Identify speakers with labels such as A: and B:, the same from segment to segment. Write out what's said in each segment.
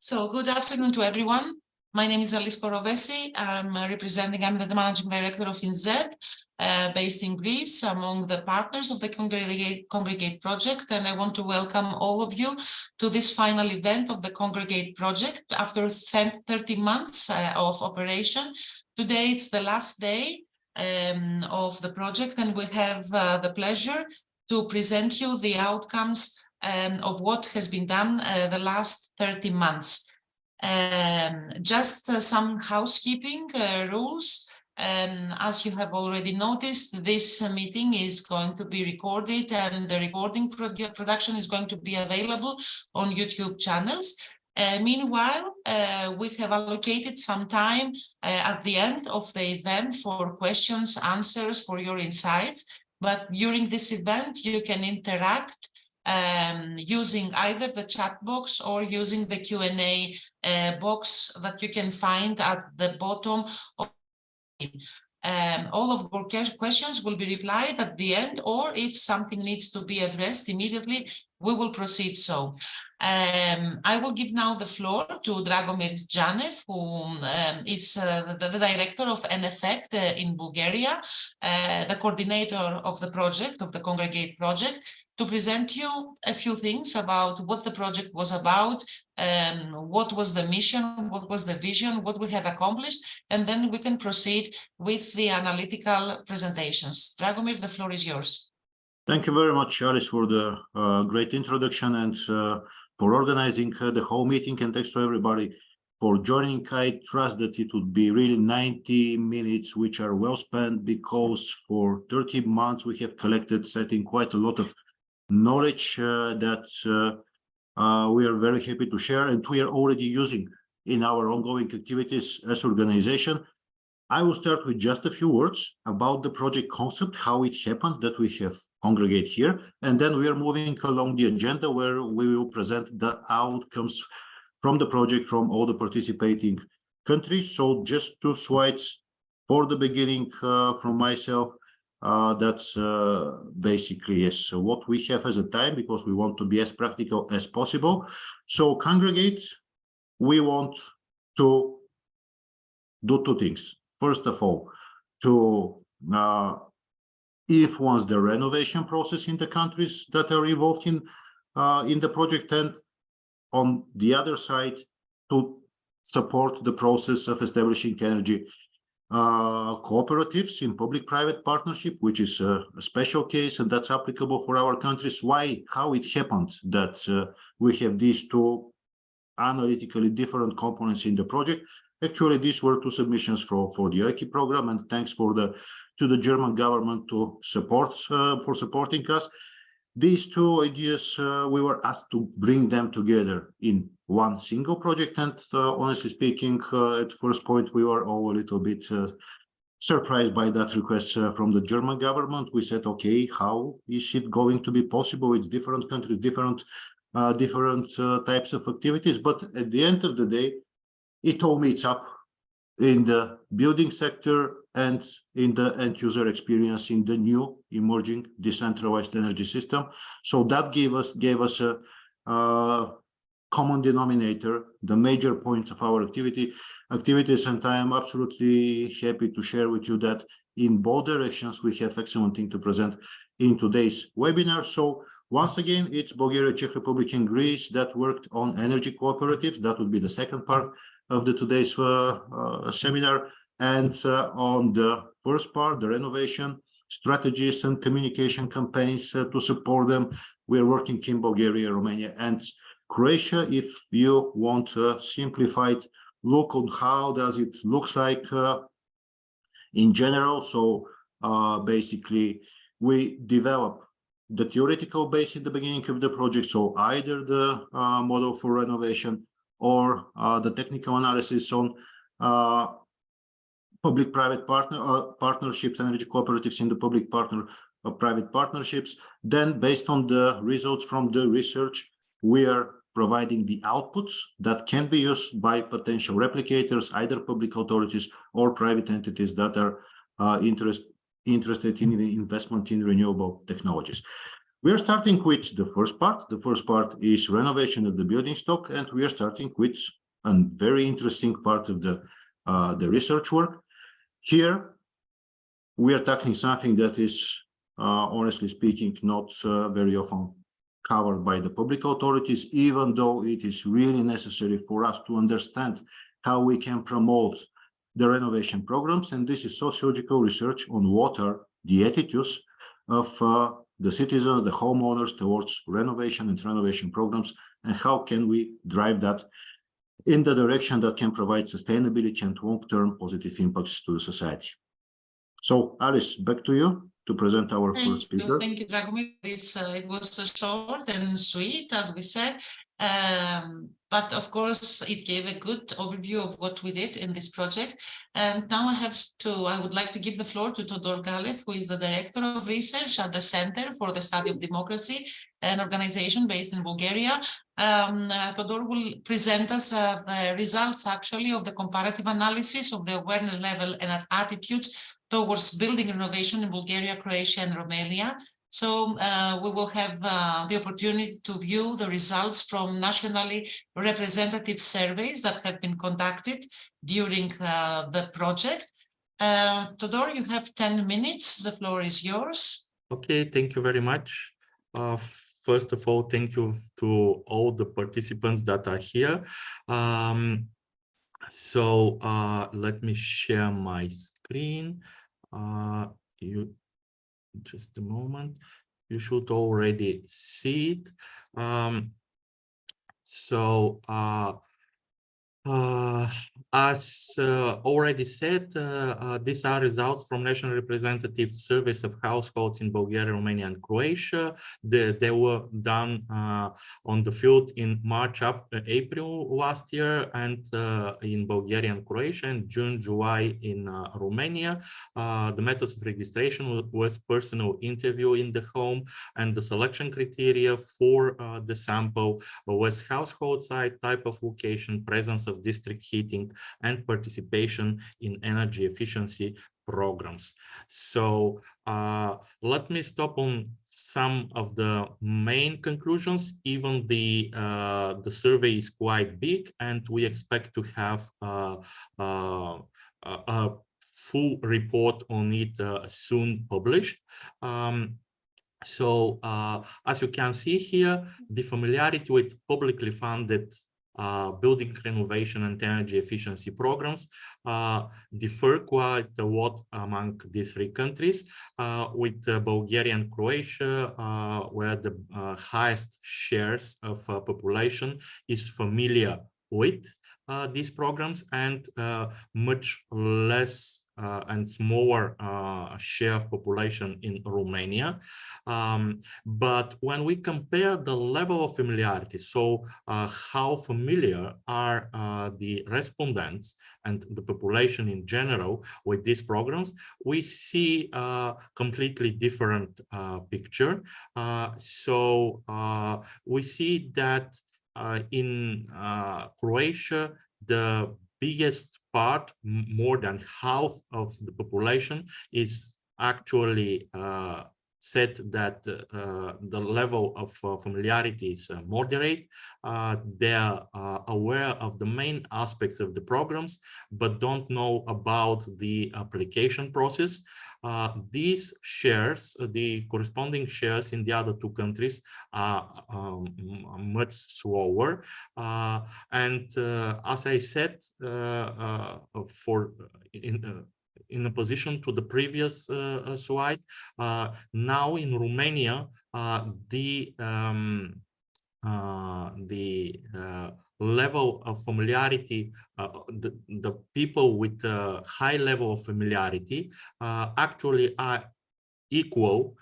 A: So good afternoon to everyone. My name is Alice Korovesi. I'm the managing director of INZEB, based in Greece, among the partners of the CONGREGATE project. And I want to welcome all of you to this final event of the CONGREGATE project after 30 months of operation. Today, it's the last day of the project, and we have the pleasure to present you the outcomes of what has been done the last 30 months. Just some housekeeping rules. As you have already noticed, this meeting is going to be recorded, and the recording production is going to be available on YouTube channels. Meanwhile, we have allocated some time at the end of the event for questions, answers, for your insights. But during this event, you can interact using either the chat box or using the Q&A box that you can find at the bottom of all of our questions will be replied at the end, or if something needs to be addressed immediately, we will proceed so. I will give now the floor to Dragomir Janev, who is the director of NEFECT in Bulgaria, the coordinator of the project, of the CONGREGATE project, to present you a few things about what the project was about, what was the mission, what was the vision, what we have accomplished, and then we can proceed with the analytical presentations. Dragomir, the floor is yours.
B: Thank you very much, Alice, for the great introduction and for organizing the whole meeting, and thanks to everybody for joining. I trust that it would be really 90 minutes which are well spent, because for 30 months we have collected, I think, quite a lot of knowledge that we are very happy to share, and we are already using in our ongoing activities as organization. I will start with just a few words about the project concept, how it happened that we have CONGREGATE here, and then we are moving along the agenda where we will present the outcomes from the project from all the participating countries. So just 2 slides for the beginning from myself. That's basically, yes, so what we have as a time, because we want to be as practical as possible. So CONGREGATE, we want to do 2 things. First of all, to influence the renovation process in the countries that are involved in the project, and on the other side, to support the process of establishing energy cooperatives in public-private partnership, which is a special case, and that's applicable for our countries. Why? How it happened that we have these 2 analytically different components in the project. Actually, these were 2 submissions for the EUCI program, and thanks to the German government for supporting us. These 2 ideas, we were asked to bring them together in one single project, and honestly speaking, at first point we were all a little bit surprised by that request from the German government. We said, okay, how is it going to be possible? It's different countries, different types of activities, but at the end of the day, it all meets up in the building sector and in the end user experience in the new emerging decentralized energy system. So that gave us a common denominator, the major points of our activities, and I am absolutely happy to share with you that in both directions we have excellent thing to present in today's webinar. So once again, it's Bulgaria, Czech Republic, and Greece that worked on energy cooperatives. That would be the second part of today's seminar. And on the first part, the renovation strategies and communication campaigns to support them, we are working in Bulgaria, Romania, and Croatia. If you want a simplified look on how does it looks like in general. So basically, we develop the theoretical base in the beginning of the project. So either the model for renovation or the technical analysis on public-private partnerships, energy cooperatives in the public-private partnerships. Then, based on the results from the research, we are providing the outputs that can be used by potential replicators, either public authorities or private entities that are interested in the investment in renewable technologies. We are starting with the first part. The first part is renovation of the building stock, and we are starting with a very interesting part of the research work. Here, we are tackling something that is, honestly speaking, not very often covered by the public authorities, even though it is really necessary for us to understand how we can promote the renovation programs. And this is sociological research on what are the attitudes of the citizens, the homeowners towards renovation and renovation programs, and how can we drive that in the direction that can provide sustainability and long-term positive impacts to the society. So, Alice, back to you to present our first speaker.
A: Thank you, Dragomir. It was short and sweet, as we said. But of course, it gave a good overview of what we did in this project. And now I would like to give the floor to Todor Galev, who is the Director of Research at the Center for the Study of Democracy, an organization based in Bulgaria. Todor will present us the results, actually, of the comparative analysis of the awareness level and attitudes towards building renovation in Bulgaria, Croatia, and Romania. So we will have the opportunity to view the results from nationally representative surveys that have been conducted during the project. Todor, you have 10 minutes. The floor is yours.
C: Okay, thank you very much. First of all, thank you to all the participants that are here. Let me share my screen. Just a moment. You should already see it. As already said, these are results from national representative surveys of households in Bulgaria, Romania, and Croatia. They were done on the field in March, April last year, and in Bulgaria and Croatia, and June, July in Romania. The methods of registration was personal interview in the home, and the selection criteria for the sample was household site, type of location, presence of district heating, and participation in energy efficiency programs. So let me stop on some of the main conclusions. Even the survey is quite big, and we expect to have a full report on it soon published. As you can see here, the familiarity with publicly funded building renovation and energy efficiency programs differ quite a lot among these three countries, with Bulgaria and Croatia, where the highest shares of population is familiar with these programs, and much less and smaller share of population in Romania. But when we compare the level of familiarity, so how familiar are the respondents and the population in general with these programs, we see a completely different picture. We see that in Croatia, the biggest part, more than half of the population, is actually said that the level of familiarity is moderate. They are aware of the main aspects of the programs, but don't know about the application process. These shares, the corresponding shares in the other two countries, are much slower. As I said, in opposition to the previous slide, now in Romania, the level of familiarity, the people with a high level of familiarity actually are equal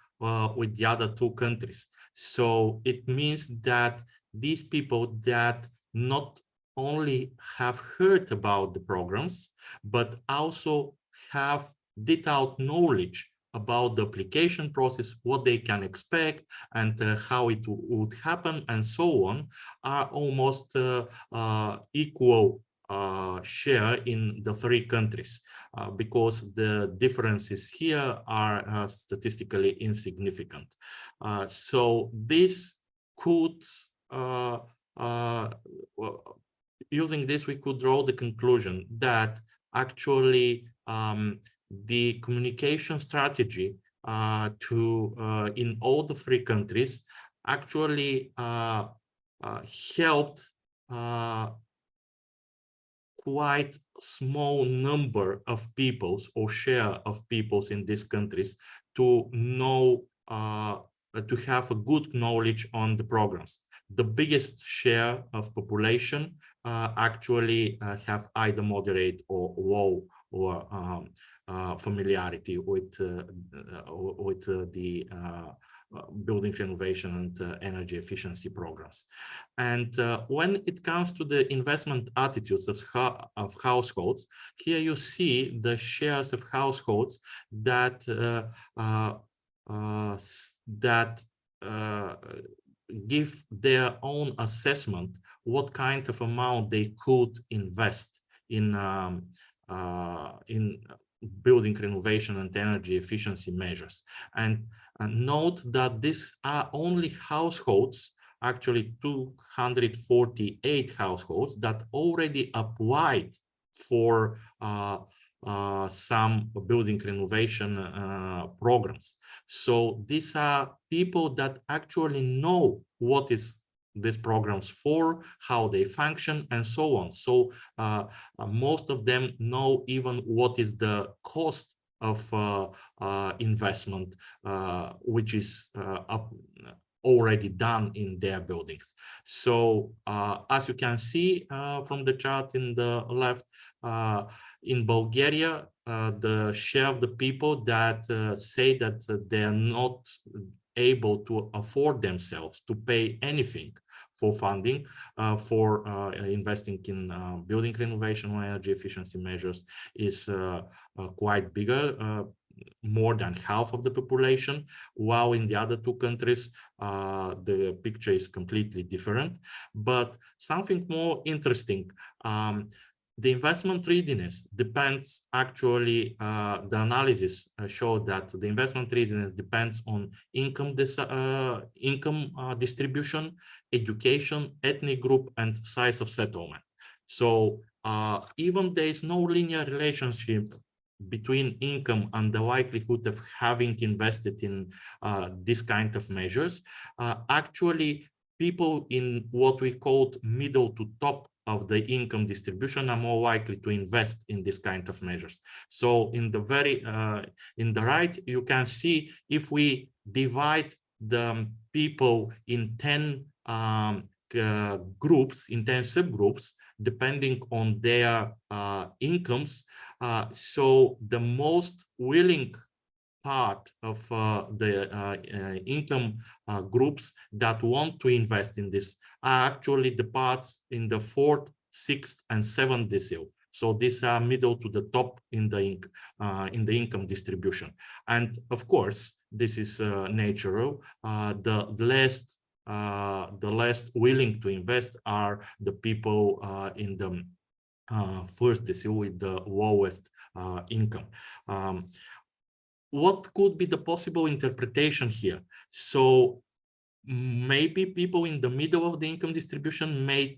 C: with the other two countries. So it means that these people that not only have heard about the programs, but also have detailed knowledge about the application process, what they can expect, and how it would happen, and so on, are almost equal share in the three countries, because the differences here are statistically insignificant. So this could, using this, we could draw the conclusion that actually the communication strategy in all the three countries actually helped quite small number of peoples or share of peoples in these countries to know, to have a good knowledge on the programs. The biggest share of population actually have either moderate or low or familiarity with the building renovation and energy efficiency programs. And when it comes to the investment attitudes of households, here you see the shares of households that give their own assessment what kind of amount they could invest in building renovation and energy efficiency measures. And note that these are only households, actually 248 households that already applied for some building renovation programs. So these are people that actually know what is these programs for, how they function, and so on. So most of them know even what is the cost of investment, which is already done in their buildings. So as you can see from the chart in the left, in Bulgaria, the share of the people that say that they are not able to afford themselves to pay anything for funding for investing in building renovation or energy efficiency measures is quite bigger, more than half of the population, while in the other two countries the picture is completely different. But something more interesting, the investment readiness depends actually, the analysis showed that the investment readiness depends on income distribution, education, ethnic group, and size of settlement. So even there is no linear relationship between income and the likelihood of having invested in this kind of measures, actually people in what we called middle to top of the income distribution are more likely to invest in this kind of measures. So in the in the right, you can see if we divide the people in 10 groups, in 10 subgroups, depending on their incomes. So the most willing part of the income groups that want to invest in this are actually the parts in the 4th, 6th, and 7th decile. So these are middle to the top in the income distribution. And of course, this is natural. The less willing to invest are the people in the first decile with the lowest income. What could be the possible interpretation here? So maybe people in the middle of the income distribution may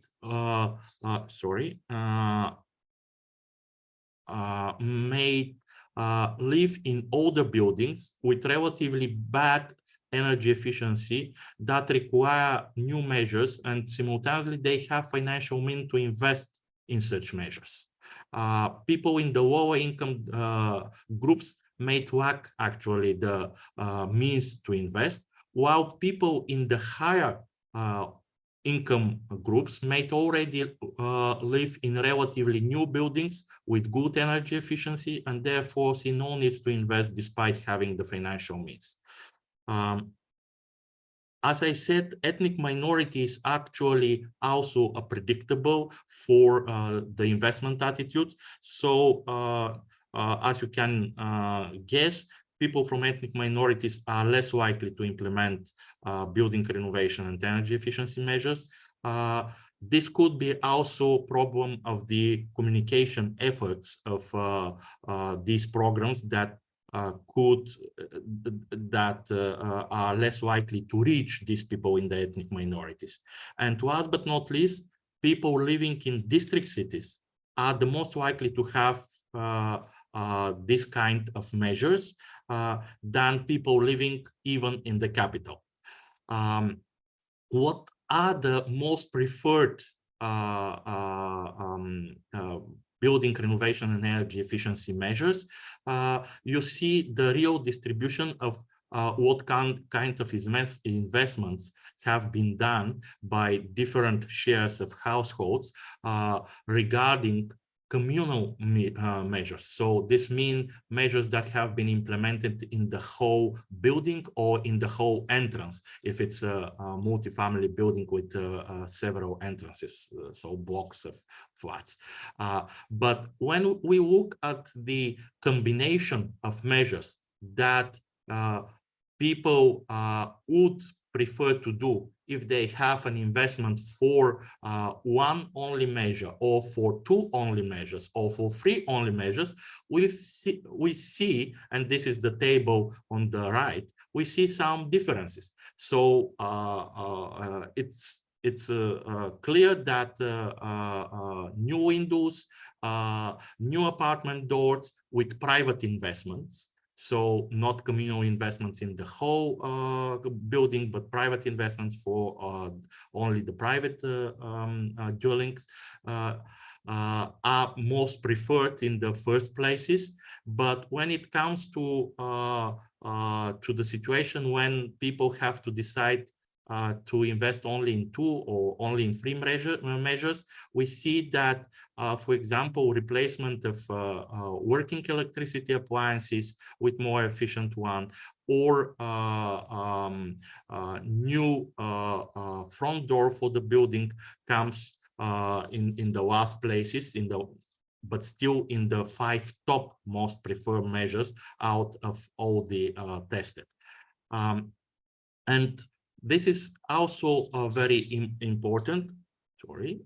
C: live in older buildings with relatively bad energy efficiency that require new measures, and simultaneously they have financial means to invest in such measures. People in the lower income groups may lack actually the means to invest, while people in the higher income groups may already live in relatively new buildings with good energy efficiency and therefore see no needs to invest despite having the financial means. As I said, ethnic minorities actually also are predictable for the investment attitudes. So as you can guess, people from ethnic minorities are less likely to implement building renovation and energy efficiency measures. This could be also a problem of the communication efforts of these programs that are less likely to reach these people in the ethnic minorities. And last but not least, people living in district cities are the most likely to have this kind of measures than people living even in the capital. What are the most preferred building renovation and energy efficiency measures? You see the real distribution of what kind of investments have been done by different shares of households regarding communal measures. So this means measures that have been implemented in the whole building or in the whole entrance, if it's a multi-family building with several entrances, so blocks of flats. But when we look at the combination of measures that people would prefer to do if they have an investment for one only measure, or for two only measures, or for three only measures, we see, and this is the table on the right, we see some differences. So it's clear that new windows, new apartment doors with private investments, so not communal investments in the whole building, but private investments for only the private dwellings are most preferred in the first places. But when it comes to the situation when people have to decide to invest only in two or only in three measures, we see that, for example, replacement of working electricity appliances with more efficient one, or new front door for the building comes in the last places, but still in the 5 top most preferred measures out of all the tested. And this is also very important. Sorry.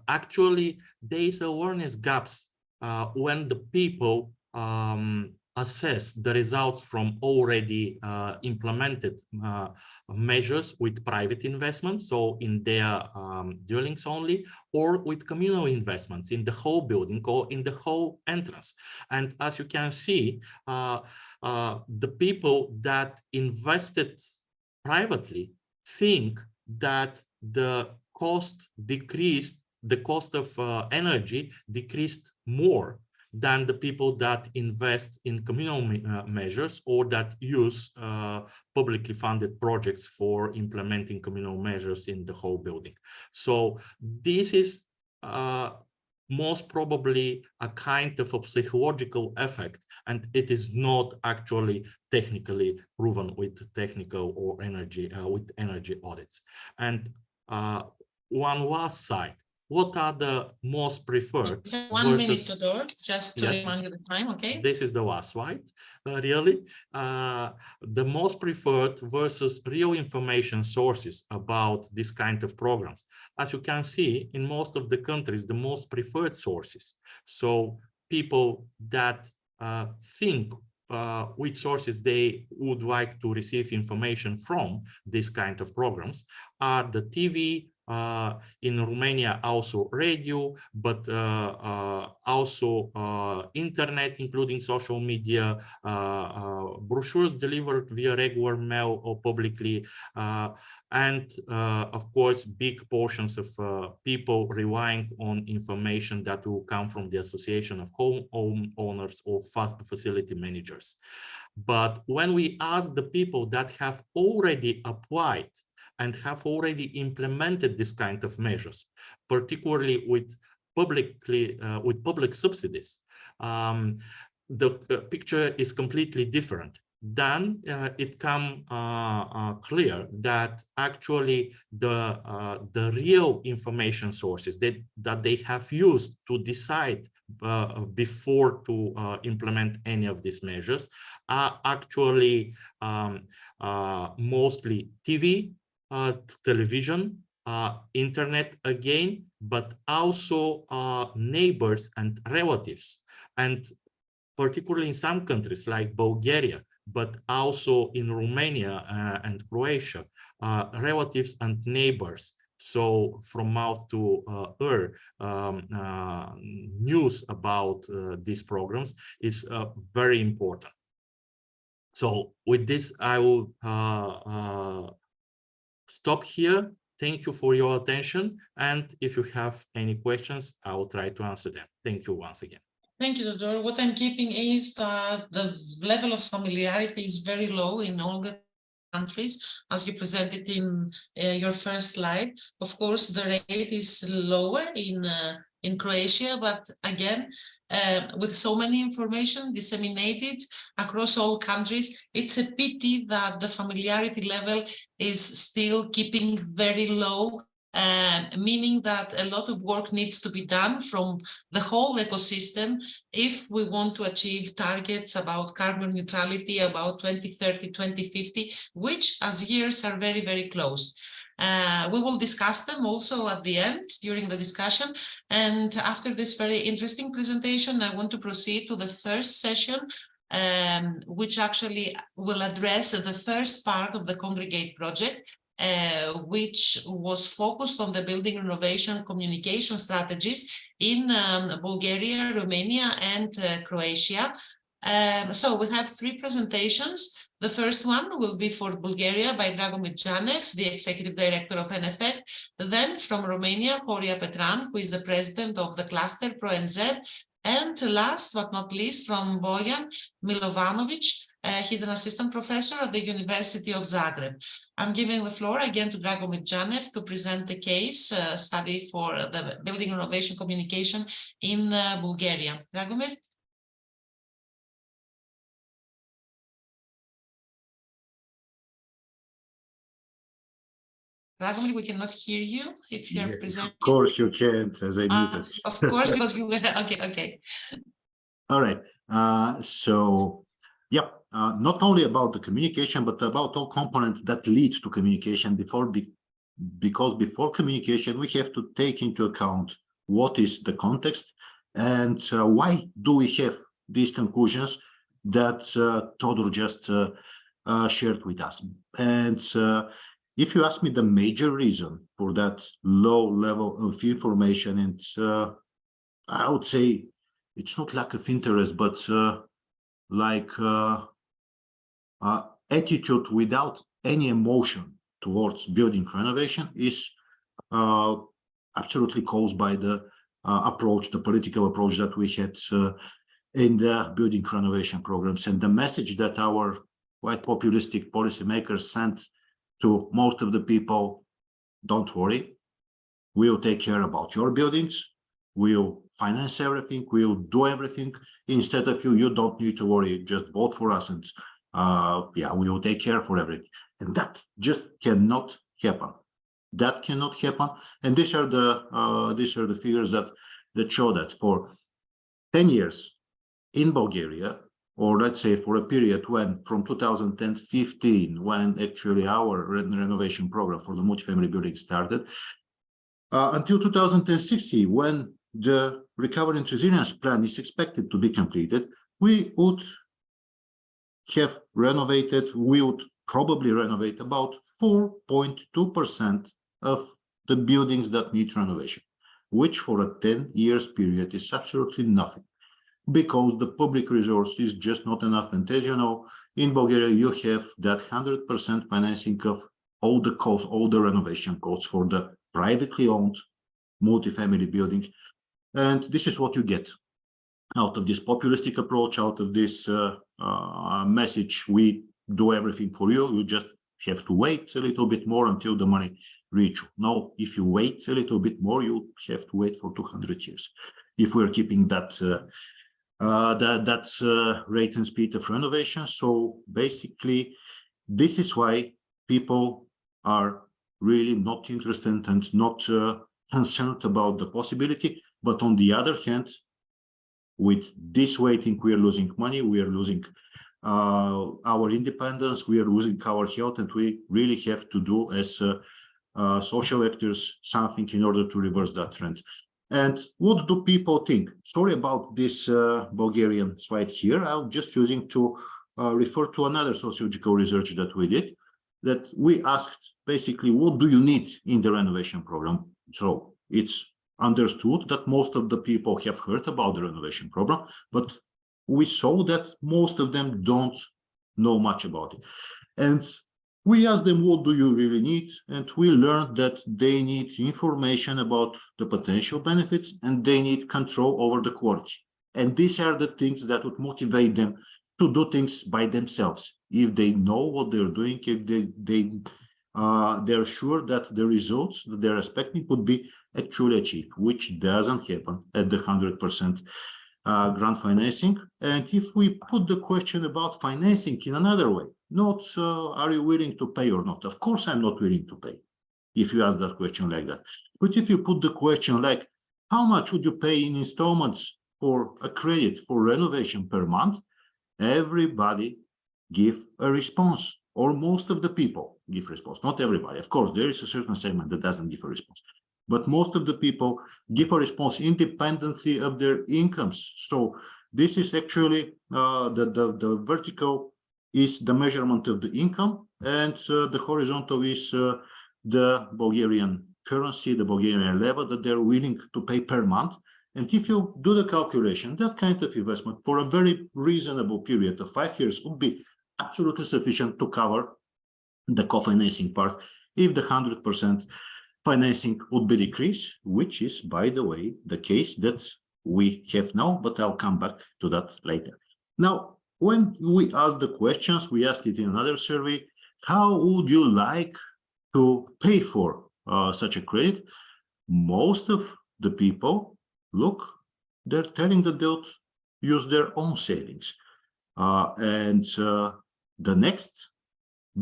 C: Actually, there is awareness gaps when the people assess the results from already implemented measures with private investments, so in their dwellings only, or with communal investments in the whole building or in the whole entrance. And as you can see, the people that invested privately think that the cost decreased, the cost of energy decreased more than the people that invest in communal measures or that use publicly funded projects for implementing communal measures in the whole building. So this is most probably a kind of a psychological effect, and it is not actually technically proven with technical or energy with energy audits. And one last slide. What are the most preferred?
A: 1 minute to Dort, just to
C: Yes.
A: remind you the time, okay?
C: This is the last slide, really. The most preferred versus real information sources about this kind of programs. As you can see, in most of the countries, the most preferred sources. So people that think which sources they would like to receive information from this kind of programs are the TV, in Romania also radio, but also internet, including social media, brochures delivered via regular mail or publicly, and of course big portions of people relying on information that will come from the Association of Home Owners or Facility Managers. But when we ask the people that have already applied and have already implemented this kind of measures, particularly with public subsidies, the picture is completely different. Then it becomes clear that actually the real information sources that they have used to decide before to implement any of these measures are actually mostly TV, television, internet again, but also neighbors and relatives. And particularly in some countries like Bulgaria, but also in Romania and Croatia, relatives and neighbors. So from mouth to ear, news about these programs is very important. So with this, I will stop here. Thank you for your attention. And if you have any questions, I will try to answer them. Thank you once again.
A: Thank you, Dodor. What I'm keeping is that the level of familiarity is very low in all the countries, as you presented in your first slide. Of course, the rate is lower in Croatia, but again, with so many information disseminated across all countries, it's a pity that the familiarity level is still keeping very low, meaning that a lot of work needs to be done from the whole ecosystem if we want to achieve targets about carbon neutrality about 2030, 2050, which as years are very, very close. We will discuss them also at the end during the discussion. And after this very interesting presentation, I want to proceed to the first session, which actually will address the first part of the CONGREGATE project, which was focused on the building renovation communication strategies in Bulgaria, Romania, and Croatia. So we have three presentations. The first one will be for Bulgaria by Dragomir Janev, the Executive Director of NFF. Then from Romania, Horia Petran, who is the President of the cluster ProNZ. And last but not least, from Bojan Milovanovic. He's an assistant professor at the University of Zagreb. I'm giving the floor again to Dragomir Janev to present the case study for the building renovation communication in Bulgaria. Dragomir? Dragomir, we cannot hear you if you are presenting.
B: Of course you can't, as I muted.
A: Of course, because you were, okay.
B: All right. Not only about the communication, but about all components that lead to communication because before communication, we have to take into account what is the context and why do we have these conclusions that Todor just shared with us. And if you ask me the major reason for that low level of information, and I would say it's not lack of interest, but attitude without any emotion towards building renovation is absolutely caused by the the political approach that we had in the building renovation programs, and the message that our quite populistic policymakers sent to most of the people: don't worry, we'll take care about your buildings, we'll finance everything, we'll do everything. Instead of you don't need to worry, just vote for us, and we will take care for everything. And that just cannot happen. That cannot happen. And these are the figures that show that for 10 years in Bulgaria, or let's say for a period when from 2015, when actually our renovation program for the multifamily building started, until 2060, when the recovery and resilience plan is expected to be completed, we would have renovated, we would probably renovate about 4.2% of the buildings that need renovation, which for a 10 years period is absolutely nothing, because the public resource is just not enough. And as you know, in Bulgaria, you have that 100% financing of all the costs, all the renovation costs for the privately owned multifamily buildings. And this is what you get out of this populistic approach, out of this message: we do everything for you, you just have to wait a little bit more until the money reach you. No, if you wait a little bit more, you have to wait for 200 years. If we're keeping that rate and speed of renovation. So basically, this is why people are really not interested and not concerned about the possibility. But on the other hand, with this waiting, we are losing money, we are losing our independence, we are losing our health, and we really have to do, as social actors something in order to reverse that trend. And what do people think? Sorry about this Bulgarian slide here. I'm just using to refer to another sociological research that we did, that we asked basically, what do you need in the renovation program? So it's understood that most of the people have heard about the renovation program, but we saw that most of them don't know much about it. And we asked them, what do you really need? And we learned that they need information about the potential benefits and they need control over the quality. And these are the things that would motivate them to do things by themselves. If they know what they're doing, if they're sure that the results that they're expecting would be actually achieved, which doesn't happen at the 100% grant financing. And if we put the question about financing in another way, not are you willing to pay or not? Of course, I'm not willing to pay if you ask that question like that. But if you put the question like, how much would you pay in installments for a credit for renovation per month? Everybody give a response, or most of the people give response, not everybody. Of course, there is a certain segment that doesn't give a response, but most of the people give a response independently of their incomes. So this is actually the vertical is the measurement of the income, and the horizontal is the Bulgarian currency, the Bulgarian level that they're willing to pay per month. And if you do the calculation, that kind of investment for a very reasonable period of 5 years would be absolutely sufficient to cover the co-financing part if the 100% financing would be decreased, which is, by the way, the case that we have now, but I'll come back to that later. Now, when we asked the questions, we asked it in another survey, how would you like to pay for such a credit? Most of the people, look, they're telling that they'll use their own savings. The next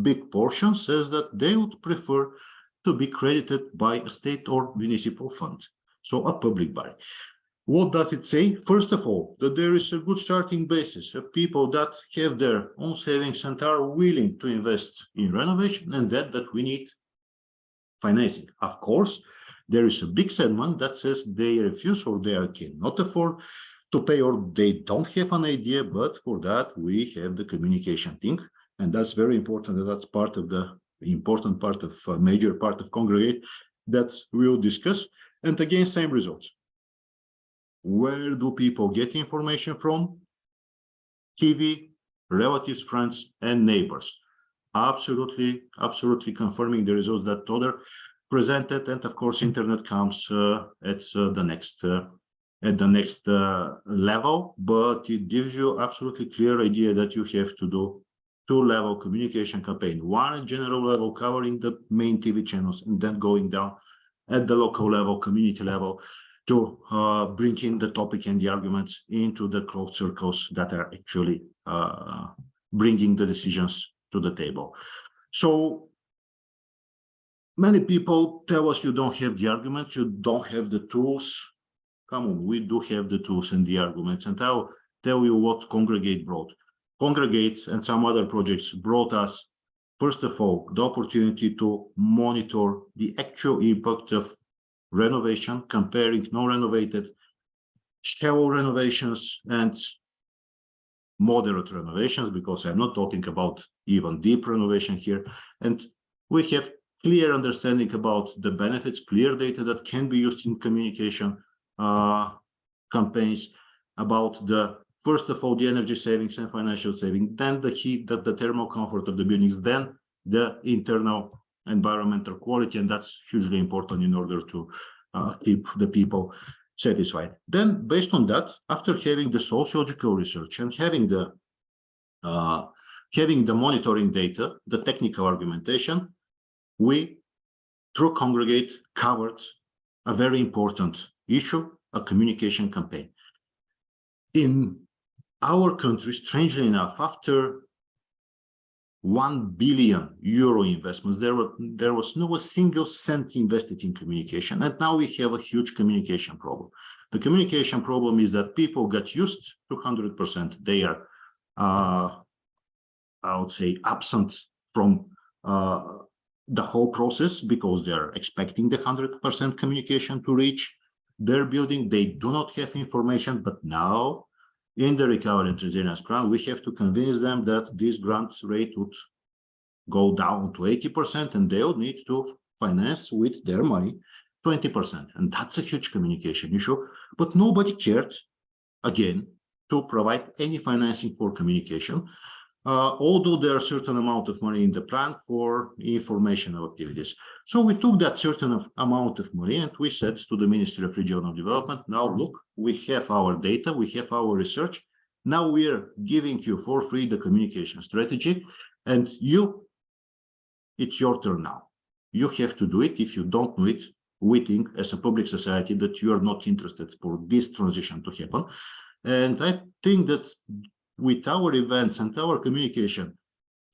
B: big portion says that they would prefer to be credited by a state or municipal fund, so a public body. What does it say? First of all, that there is a good starting basis of people that have their own savings and are willing to invest in renovation, and that we need financing. Of course, there is a big segment that says they refuse or they cannot afford to pay, or they don't have an idea, but for that we have the communication thing, and that's very important. And that's part of the important part of a major part of Congregate that we'll discuss. And again, same results. Where do people get information from? TV, relatives, friends, and neighbors. Absolutely confirming the results that Todd presented, and of course, internet comes at the next level, but it gives you absolutely clear idea that you have to do two-level communication campaign. One at general level, covering the main TV channels, and then going down at the local level, community level, to bring in the topic and the arguments into the closed circles that are actually bringing the decisions to the table. So many people tell us you don't have the arguments, you don't have the tools. Come on, we do have the tools and the arguments, and I'll tell you what Congregate brought. Congregate and some other projects brought us, first of all, the opportunity to monitor the actual impact of renovation, comparing non-renovated, shallow renovations and moderate renovations, because I'm not talking about even deep renovation here. And we have clear understanding about the benefits, clear data that can be used in communication campaigns, about the, first of all, the energy savings and financial saving, then the heat, the thermal comfort of the buildings, then the internal environmental quality, and that's hugely important in order to keep the people satisfied. Then, based on that, after having the sociological research and having the monitoring data, the technical argumentation, we, through Congregate, covered a very important issue, a communication campaign. In our country, strangely enough, after 1 billion euro investments, there was no single cent invested in communication, and now we have a huge communication problem. The communication problem is that people got used to 100%. They are, I would say, absent from the whole process because they're expecting the 100% communication to reach their building. They do not have information, but now in the recovery and resilience plan, we have to convince them that this grant rate would go down to 80% and they'll need to finance with their money 20%. And that's a huge communication issue, but nobody cared, again, to provide any financing for communication, although there are certain amount of money in the plan for informational activities. So we took that certain amount of money and we said to the Ministry of Regional Development, now look, we have our data, we have our research. Now we are giving you for free the communication strategy, and it's your turn now. You have to do it. If you don't do it, we think as a public society that you are not interested for this transition to happen. And I think that with our events and our communication,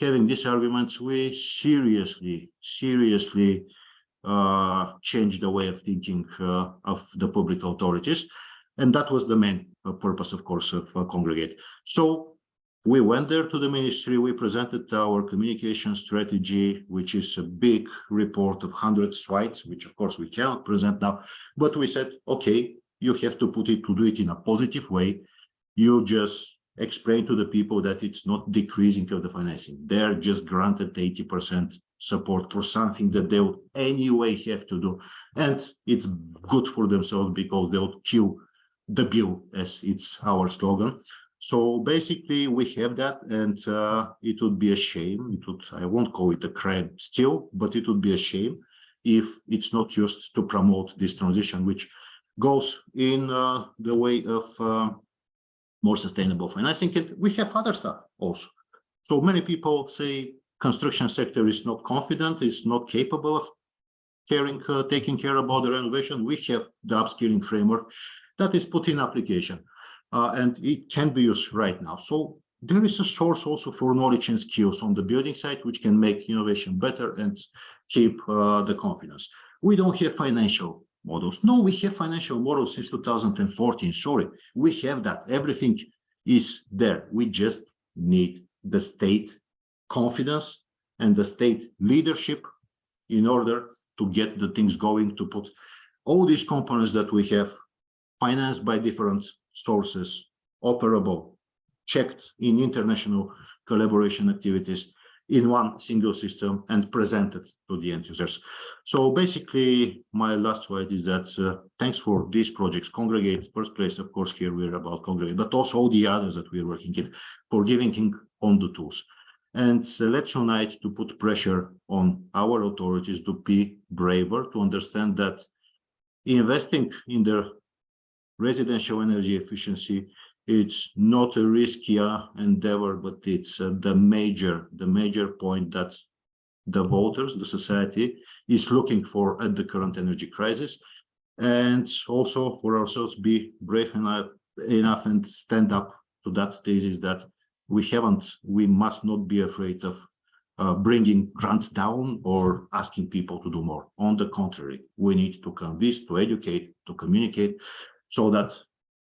B: having these arguments, we seriously change the way of thinking of the public authorities. And that was the main purpose, of course, of Congregate. So we went there to the ministry, we presented our communication strategy, which is a big report of 100 slides, which of course we cannot present now, but we said, okay, you have to do it in a positive way. You just explain to the people that it's not decreasing of the financing. They're just granted 80% support for something that they would anyway have to do. And it's good for themselves because they'll kill the bill, as it's our slogan. So basically we have that, and it would be a shame. I won't call it a crime still, but it would be a shame if it's not used to promote this transition, which goes in the way of more sustainable financing. And we have other stuff also. So many people say construction sector is not confident, is not capable of taking care about the renovation. We have the upskilling framework that is put in application. And it can be used right now. So there is a source also for knowledge and skills on the building side, which can make innovation better and keep the confidence. We don't have financial models. No, we have financial models since 2014. Sorry, we have that. Everything is there. We just need the state confidence and the state leadership in order to get the things going, to put all these components that we have financed by different sources, operable, checked in international collaboration activities in one single system and presented to the end users. So basically, my last slide is that thanks for these projects, Congregate, first place, of course, here we're about Congregate, but also all the others that we're working in, for giving on the tools. And let's unite to put pressure on our authorities to be braver, to understand that investing in the residential energy efficiency, it's not a risky endeavor, but it's the major point that the voters, the society, is looking for at the current energy crisis. And also for ourselves, be brave enough and stand up to that thesis that we must not be afraid of bringing grants down or asking people to do more. On the contrary, we need to convince, to educate, to communicate, so that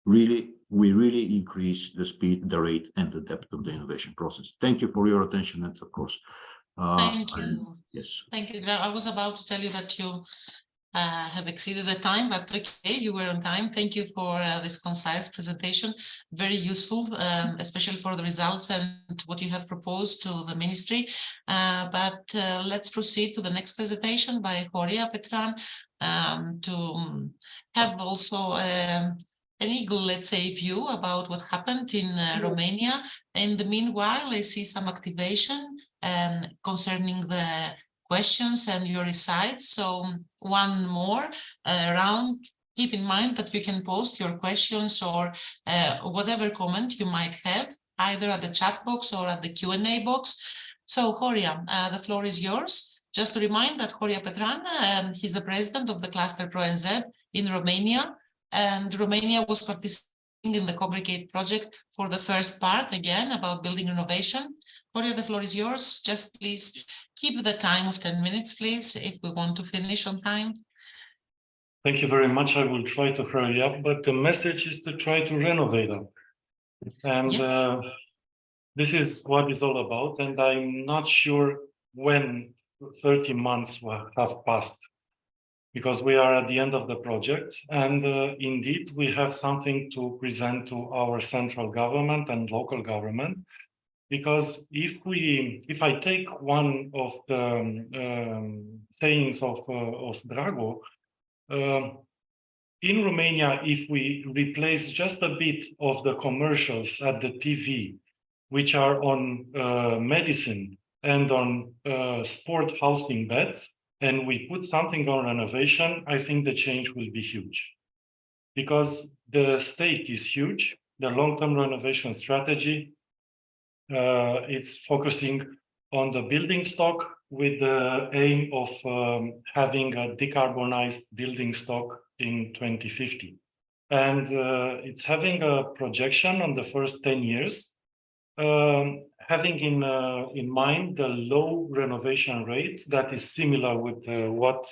B: we really increase the speed, the rate, and the depth of the innovation process. Thank you for your attention, and of course,
A: thank you.
B: Yes.
A: Thank you. I was about to tell you that you have exceeded the time, but okay, you were on time. Thank you for this concise presentation. Very useful, especially for the results and what you have proposed to the ministry. But let's proceed to the next presentation by Horia Petran to have also an eagle, let's say, view about what happened in Romania. In the meanwhile, I see some activation concerning the questions and your recites. So one more round. Keep in mind that you can post your questions or whatever comment you might have, either at the chat box or at the Q&A box. So Horia, the floor is yours. Just to remind that Horia Petran, he's the president of the cluster ProNZ in Romania, and Romania was participating in the Congregate project for the first part, again, about building renovation. Horia, the floor is yours. Just please keep the time of 10 minutes, please, if we want to finish on time.
D: Thank you very much. I will try to hurry up, but the message is to try to renovate them. And this is what it's all about. And I'm not sure when 30 months have passed, because we are at the end of the project. And indeed, we have something to present to our central government and local government. Because if I take one of the sayings of Drago, in Romania, if we replace just a bit of the commercials at the TV, which are on medicine and on sport housing beds, and we put something on renovation, I think the change will be huge. Because the stake is huge, the long-term renovation strategy, it's focusing on the building stock with the aim of having a decarbonized building stock in 2050. And it's having a projection on the first 10 years, having in mind the low renovation rate that is similar with what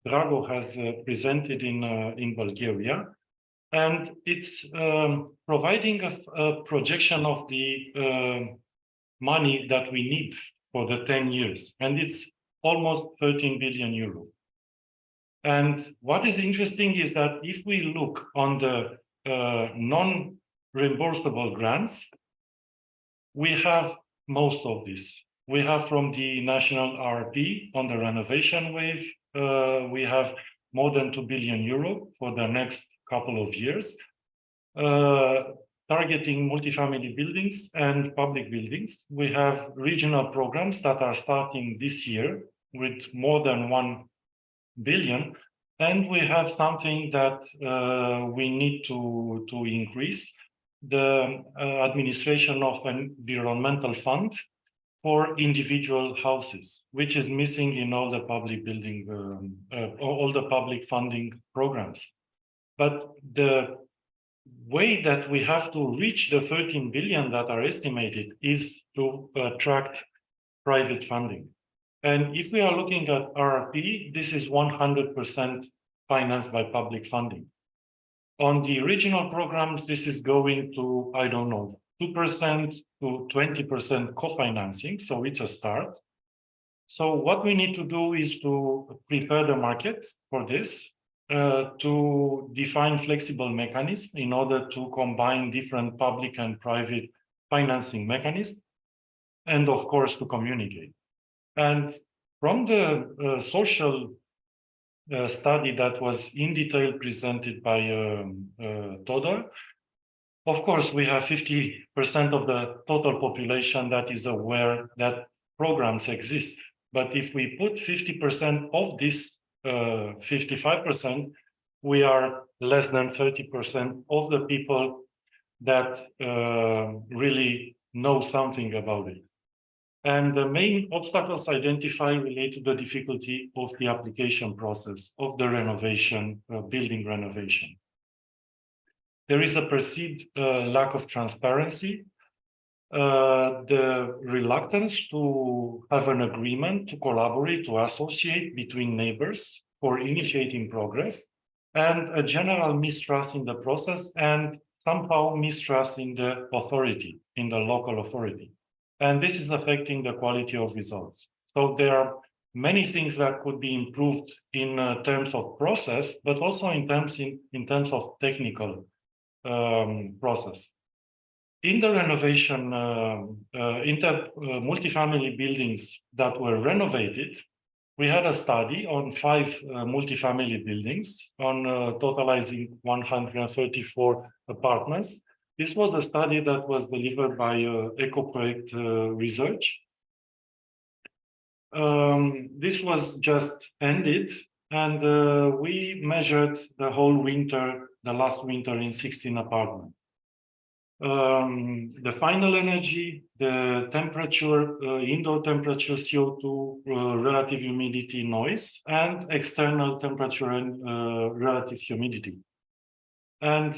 D: Drago has presented in Bulgaria. And it's providing a projection of the money that we need for the 10 years. And it's almost 13 billion euro. And what is interesting is that if we look on the non-reimbursable grants, we have most of this. We have from the national RRP on the renovation wave, we have more than 2 billion euro for the next couple of years, targeting multifamily buildings and public buildings. We have regional programs that are starting this year with more than 1 billion. And we have something that we need to increase, the administration of an environmental fund for individual houses, which is missing in all the public building, all the public funding programs. But the way that we have to reach the 13 billion that are estimated is to attract private funding. And if we are looking at RRP, this is 100% financed by public funding. On the regional programs, this is going to, I don't know, 2% to 20% co-financing, so it's a start. So what we need to do is to prepare the market for this, to define flexible mechanisms in order to combine different public and private financing mechanisms, and of course to communicate. And from the social study that was in detail presented by Todor, of course, we have 50% of the total population that is aware that programs exist. But if we put 50% of this 55%, we are less than 30% of the people that really know something about it. And the main obstacles identified relate to the difficulty of the application process of the renovation, building renovation. There is a perceived lack of transparency, the reluctance to have an agreement, to collaborate, to associate between neighbors for initiating progress, and a general mistrust in the process and somehow mistrust in the authority, in the local authority. And this is affecting the quality of results. So there are many things that could be improved in terms of process, but also in terms of technical process. In the renovation, in the multifamily buildings that were renovated, we had a study on 5 multifamily buildings on totalizing 134 apartments. This was a study that was delivered by EcoProект Research. This was just ended, and we measured the whole winter, the last winter, in 16 apartments. The final energy, the temperature, indoor temperature, CO2, relative humidity, noise, and external temperature and relative humidity. And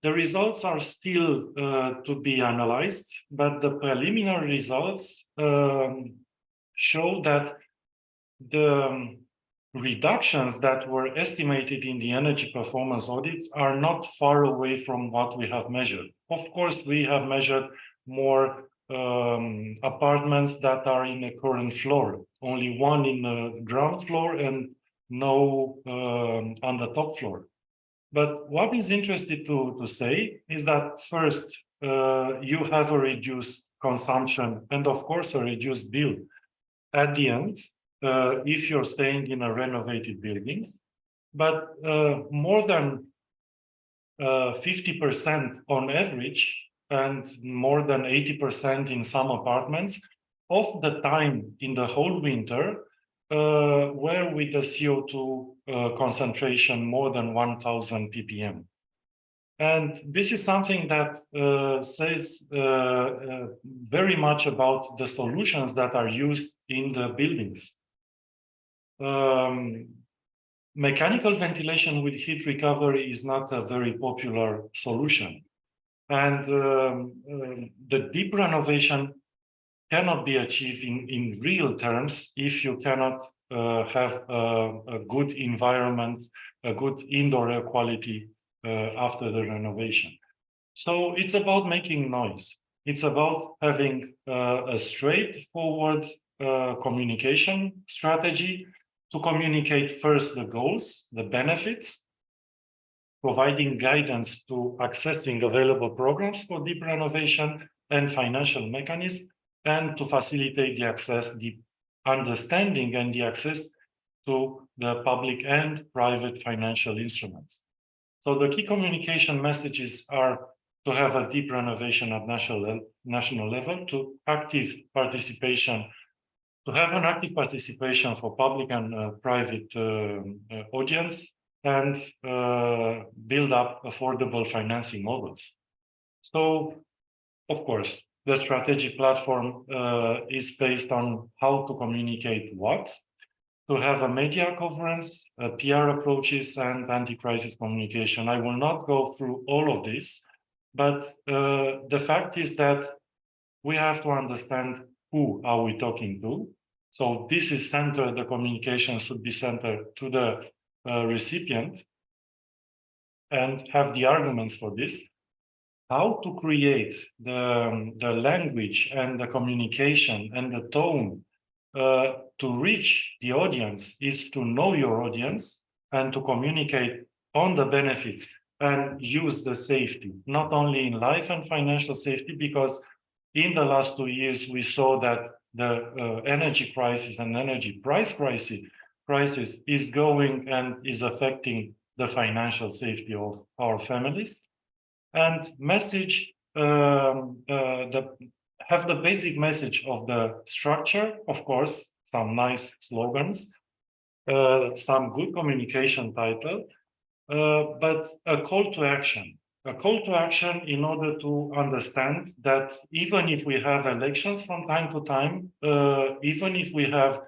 D: the results are still to be analyzed, but the preliminary results show that the reductions that were estimated in the energy performance audits are not far away from what we have measured. Of course, we have measured more apartments that are in a current floor only one in the ground floor and no on the top floor. But what is interesting to say is that first, you have a reduced consumption and of course a reduced bill at the end, if you're staying in a renovated building. But more than 50% on average and more than 80% in some apartments of the time in the whole winter were with a CO2 concentration more than 1000 ppm. And this is something that says very much about the solutions that are used in the buildings. Mechanical ventilation with heat recovery is not a very popular solution. And the deep renovation cannot be achieved in real terms if you cannot have a good environment, a good indoor air quality after the renovation. So it's about making noise. It's about having a straightforward communication strategy to communicate first the goals, the benefits, providing guidance to accessing available programs for deep renovation and financial mechanisms, and to facilitate the access, the understanding and the access to the public and private financial instruments. So the key communication messages are to have a deep renovation at national level, to active participation, to have an active participation for public and private audience, and build up affordable financing models. So, of course, the strategic platform is based on how to communicate what, to have a media coverage, PR approaches, and anti-crisis communication. I will not go through all of this, but the fact is that we have to understand who are we talking to. So this is centered, the communication should be centered to the recipient and have the arguments for this. How to create the language and the communication and the tone to reach the audience is to know your audience and to communicate on the benefits and use the safety, not only in life and financial safety, because in the last 2 years, we saw that the energy crisis and energy price crisis is going and is affecting the financial safety of our families. And message, have the basic message of the structure, of course, some nice slogans, some good communication title, but a call to action. A call to action in order to understand that even if we have elections from time to time, even if we have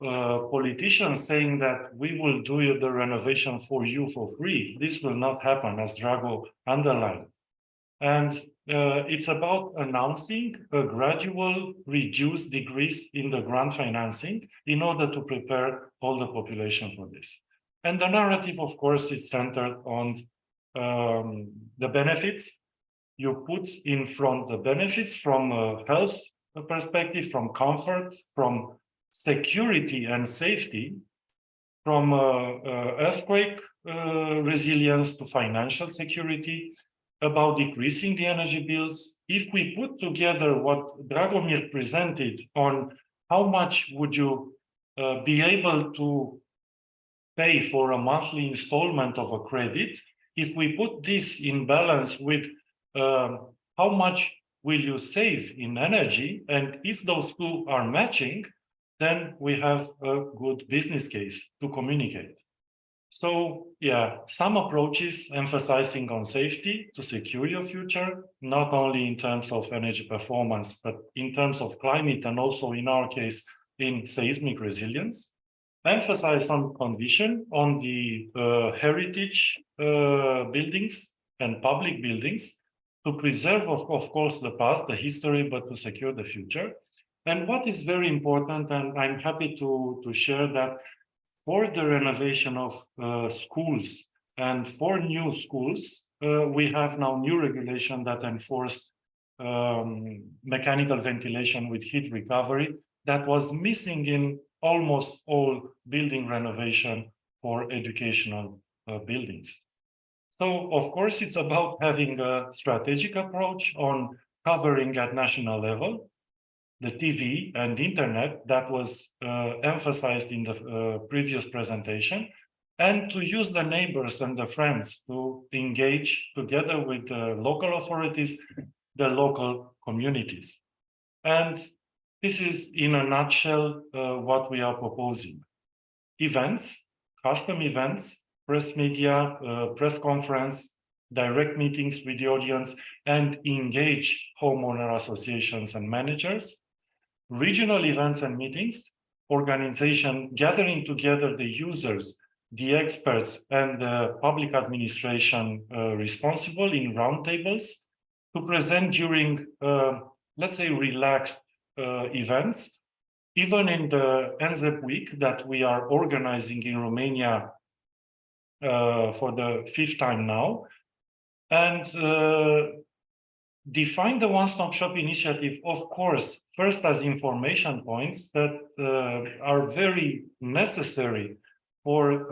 D: politicians saying that we will do the renovation for you for free, this will not happen, as Drago underlined. And it's about announcing a gradual reduced decrease in the grant financing in order to prepare all the population for this. And the narrative, of course, is centered on the benefits. You put in front the benefits from a health perspective, from comfort, from security and safety, from earthquake resilience to financial security, about decreasing the energy bills. If we put together what Dragomir presented on how much would you be able to pay for a monthly installment of a credit, if we put this in balance with how much will you save in energy, and if those two are matching, then we have a good business case to communicate. So yeah, some approaches emphasizing on safety to secure your future, not only in terms of energy performance, but in terms of climate, and also in our case, in seismic resilience. Emphasize on condition on the heritage buildings and public buildings to preserve, of course, the past, the history, but to secure the future. And what is very important, and I'm happy to share that for the renovation of schools and for new schools, we have now new regulation that enforce mechanical ventilation with heat recovery that was missing in almost all building renovation for educational buildings. So, of course, it's about having a strategic approach on covering at national level, the TV and internet that was emphasized in the previous presentation, and to use the neighbors and the friends to engage together with the local authorities, the local communities. And this is, in a nutshell, what we are proposing. Events, custom events, press media, press conference, direct meetings with the audience, and engage homeowner associations and managers. Regional events and meetings, organization gathering together the users, the experts, and the public administration responsible in roundtables to present during, let's say, relaxed events, even in the NZEP week that we are organizing in Romania for the 5th time now, and define the one-stop shop initiative, of course, first as information points that are very necessary for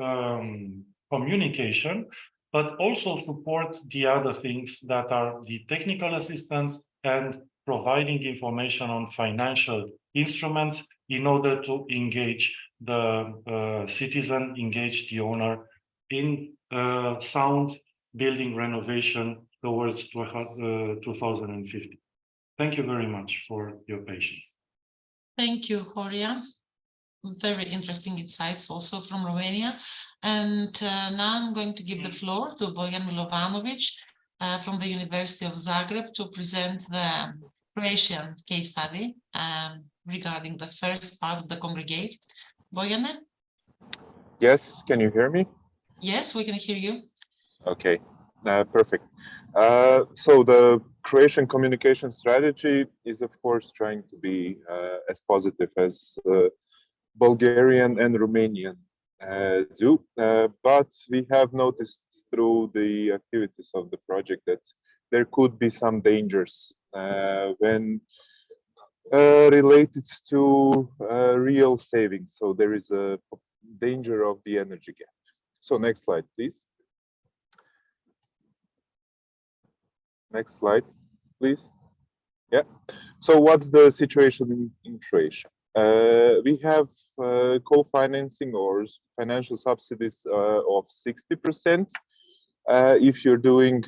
D: communication, but also support the other things that are the technical assistance and providing information on financial instruments in order to engage the citizen, engage the owner in sound building renovation towards 2050. Thank you very much for your patience.
A: Thank you, Horia. Very interesting insights also from Romania. And now I'm going to give the floor to Bojan Milovanovic from the University of Zagreb to present the Croatian case study regarding the first part of the Congregate. Bojane?
E: Yes, can you hear me?
A: Yes, we can hear you.
E: Okay, perfect. So the Croatian communication strategy is, of course, trying to be as positive as Bulgarian and Romanian do, but we have noticed through the activities of the project that there could be some dangers when related to real savings. So there is a danger of the energy gap. So next slide, please. Next slide, please. Yeah. So what's the situation in Croatia? We have co-financing or financial subsidies of 60%. If you're doing,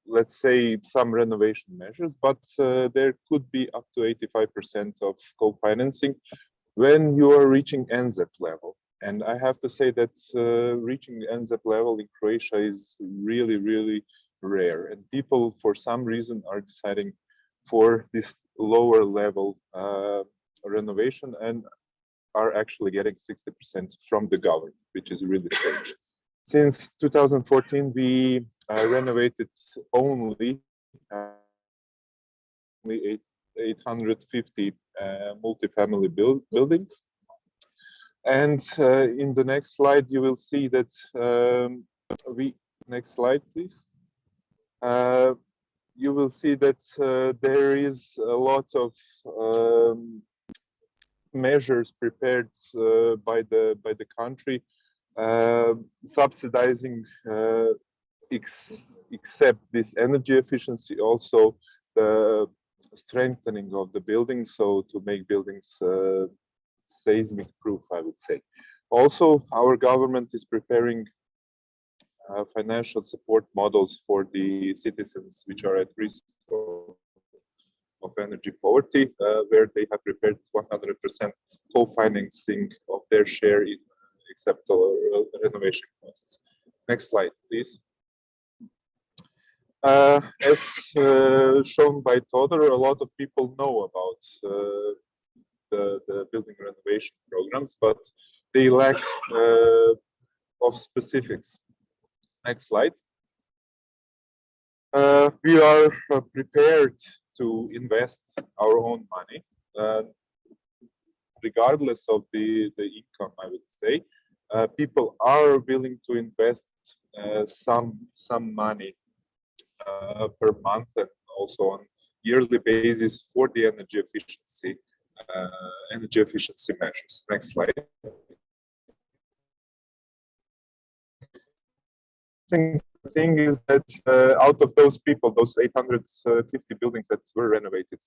E: let's say, some renovation measures, but there could be up to 85% of co-financing when you are reaching NZEP level. And I have to say that reaching the NZEP level in Croatia is really, really rare. And people, for some reason, are deciding for this lower level renovation and are actually getting 60% from the government, which is really strange. Since 2014, we renovated only 850 multifamily buildings. And in the next slide, you will see that next slide, please. You will see that there is a lot of measures prepared by the country subsidizing except this energy efficiency, also the strengthening of the buildings, so to make buildings seismic proof, I would say. Also, our government is preparing financial support models for the citizens which are at risk of energy poverty, where they have prepared 100% co-financing of their share in acceptable renovation costs. Next slide, please. As shown by Todor, a lot of people know about the building renovation programs, but they lack of specifics. Next slide. We are prepared to invest our own money, regardless of the income, I would say. People are willing to invest some money per month and also on yearly basis for the energy efficiency measures. Next slide. The thing is that out of those people, those 850 buildings that were renovated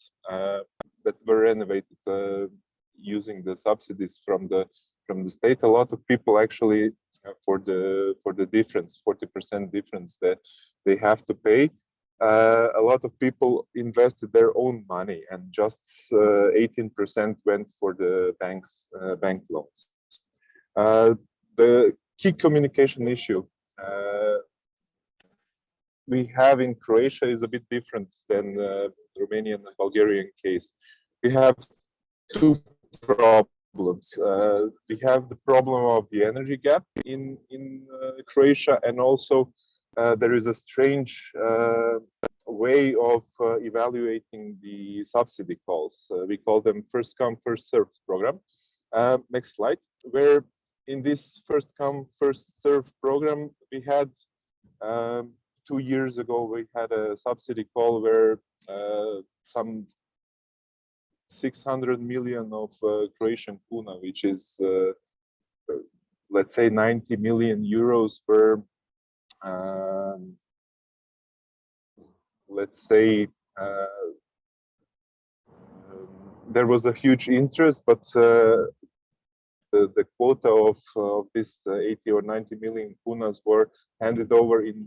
E: using the subsidies from the state, a lot of people actually for the difference, 40% difference that they have to pay. A lot of people invested their own money, and just 18% went for the bank loans. The key communication issue we have in Croatia is a bit different than the Romanian and Bulgarian case. We have two problems. We have the problem of the energy gap in Croatia, and also there is a strange way of evaluating the subsidy calls. We call them first come, first serve program. Next slide. Where in this first come, first serve program, we had 2 years ago, we had a subsidy call where some 600 million of Croatian kuna, which is, let's say, 90 million euros per, let's say, there was a huge interest, but the quota of this 80 or 90 million kunas were handed over in.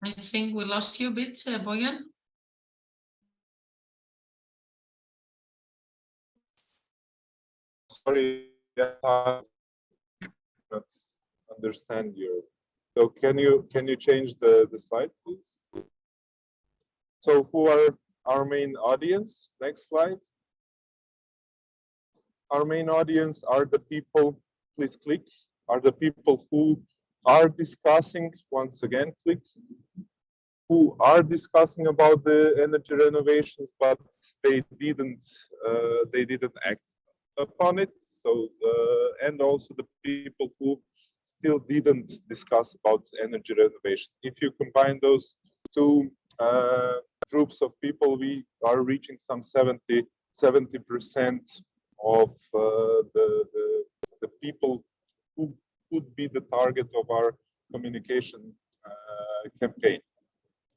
A: I think we lost you a bit, Bojan.
E: Sorry, I not understand you. So can you change the slide, please? So who are our main audience? Next slide. Our main audience are the people, please click, are the people who are discussing, once again, click, who are discussing about the energy renovations, but they didn't act upon it. So, and also the people who still didn't discuss about energy renovation. If you combine those two groups of people, we are reaching some 70% of the people who could be the target of our communication campaign.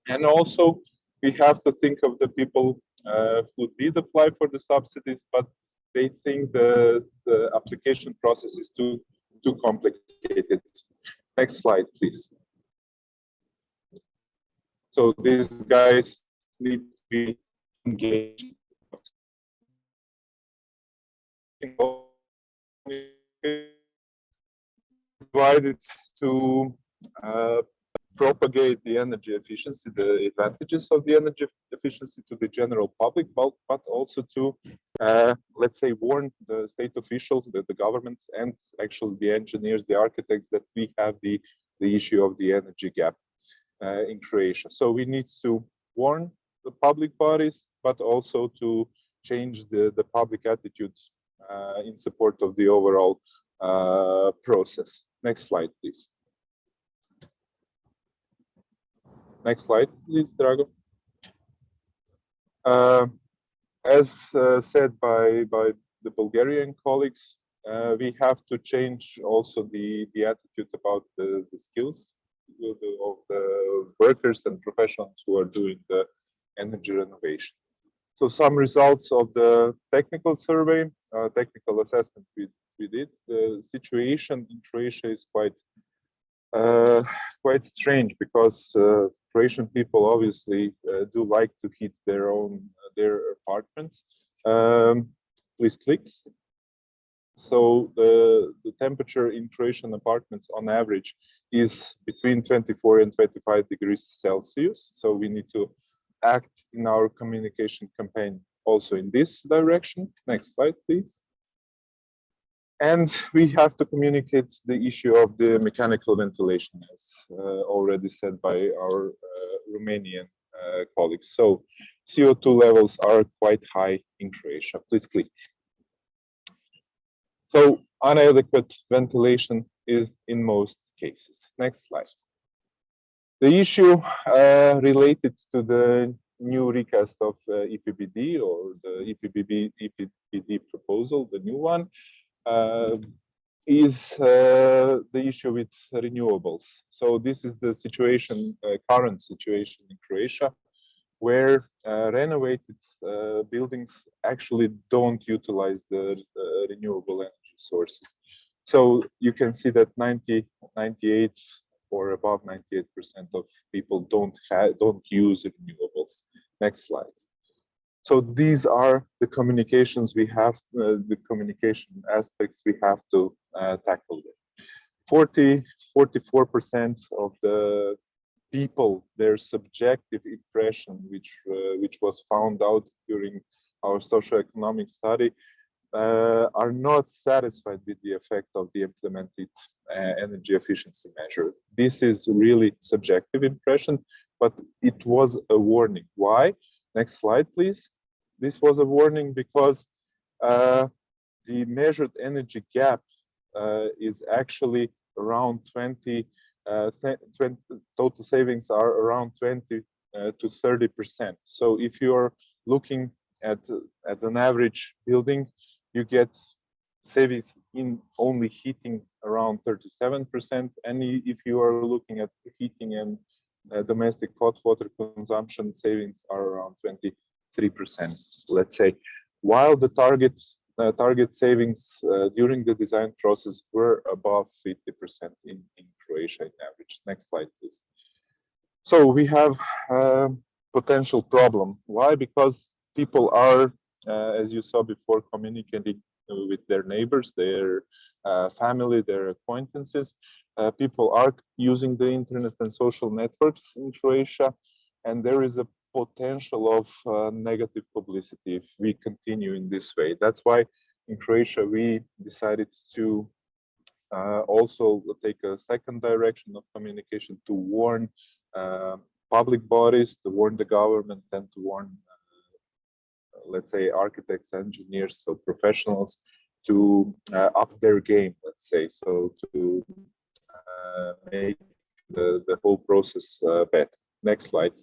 E: And also, we have to think of the people who did apply for the subsidies, but they think the application process is too complicated. Next slide, please. So these guys need to be engaged. Provided to propagate the energy efficiency, the advantages of the energy efficiency to the general public, but also to, let's say, warn the state officials, the governments, and actually the engineers, the architects, that we have the issue of the energy gap in Croatia. So we need to warn the public bodies, but also to change the public attitudes in support of the overall process. Next slide, please. Next slide, please, Drago. As said by the Bulgarian colleagues, we have to change also the attitude about the skills of the workers and professionals who are doing the energy renovation. So some results of the technical survey, technical assessment we did. The situation in Croatia is quite strange, because Croatian people obviously do like to heat their apartments. Please click. So the temperature in Croatian apartments on average is between 24 and 25 degrees Celsius. So we need to act in our communication campaign also in this direction. Next slide, please. And we have to communicate the issue of the mechanical ventilation, as already said by our Romanian colleagues. So CO2 levels are quite high in Croatia. Please click. So inadequate ventilation is in most cases. Next slide. The issue related to the new recast of EPBD or the EPBD proposal, the new one, is the issue with renewables. So this is the situation, current situation in Croatia, where renovated buildings actually don't utilize the renewable energy sources. So you can see that 98 or above 98% of people don't use renewables. Next slide. So these are the communications we have, the communication aspects we have to tackle. 44% of the people, their subjective impression, which was found out during our socioeconomic study, are not satisfied with the effect of the implemented energy efficiency measure. This is really subjective impression, but it was a warning. Why? Next slide, please. This was a warning because the measured energy gap is actually around 20, total savings are around 20 to 30%. So if you're looking at an average building, you get savings in only heating around 37%. And if you are looking at heating and domestic hot water consumption, savings are around 23%, let's say, while the target savings during the design process were above 50% in Croatia in average. Next slide, please. So we have a potential problem. Why? Because people are, as you saw before, communicating with their neighbors, their family, their acquaintances. People are using the internet and social networks in Croatia, and there is a potential of negative publicity if we continue in this way. That's why in Croatia we decided to also take a second direction of communication to warn public bodies, to warn the government, and to warn, let's say, architects, engineers, so professionals, to up their game, let's say, so to make the whole process better. Next slide.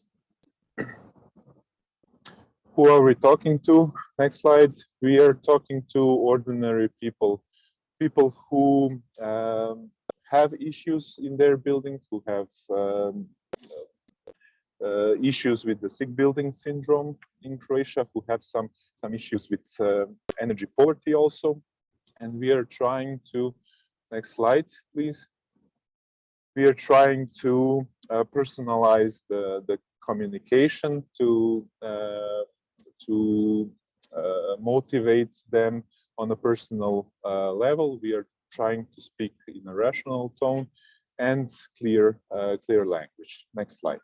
E: Who are we talking to? Next slide. We are talking to ordinary people, people who have issues in their building, who have issues with the sick building syndrome in Croatia, who have some issues with energy poverty also. And we are trying to, next slide, please. We are trying to personalize the communication to motivate them on a personal level. We are trying to speak in a rational tone and clear language. Next slide.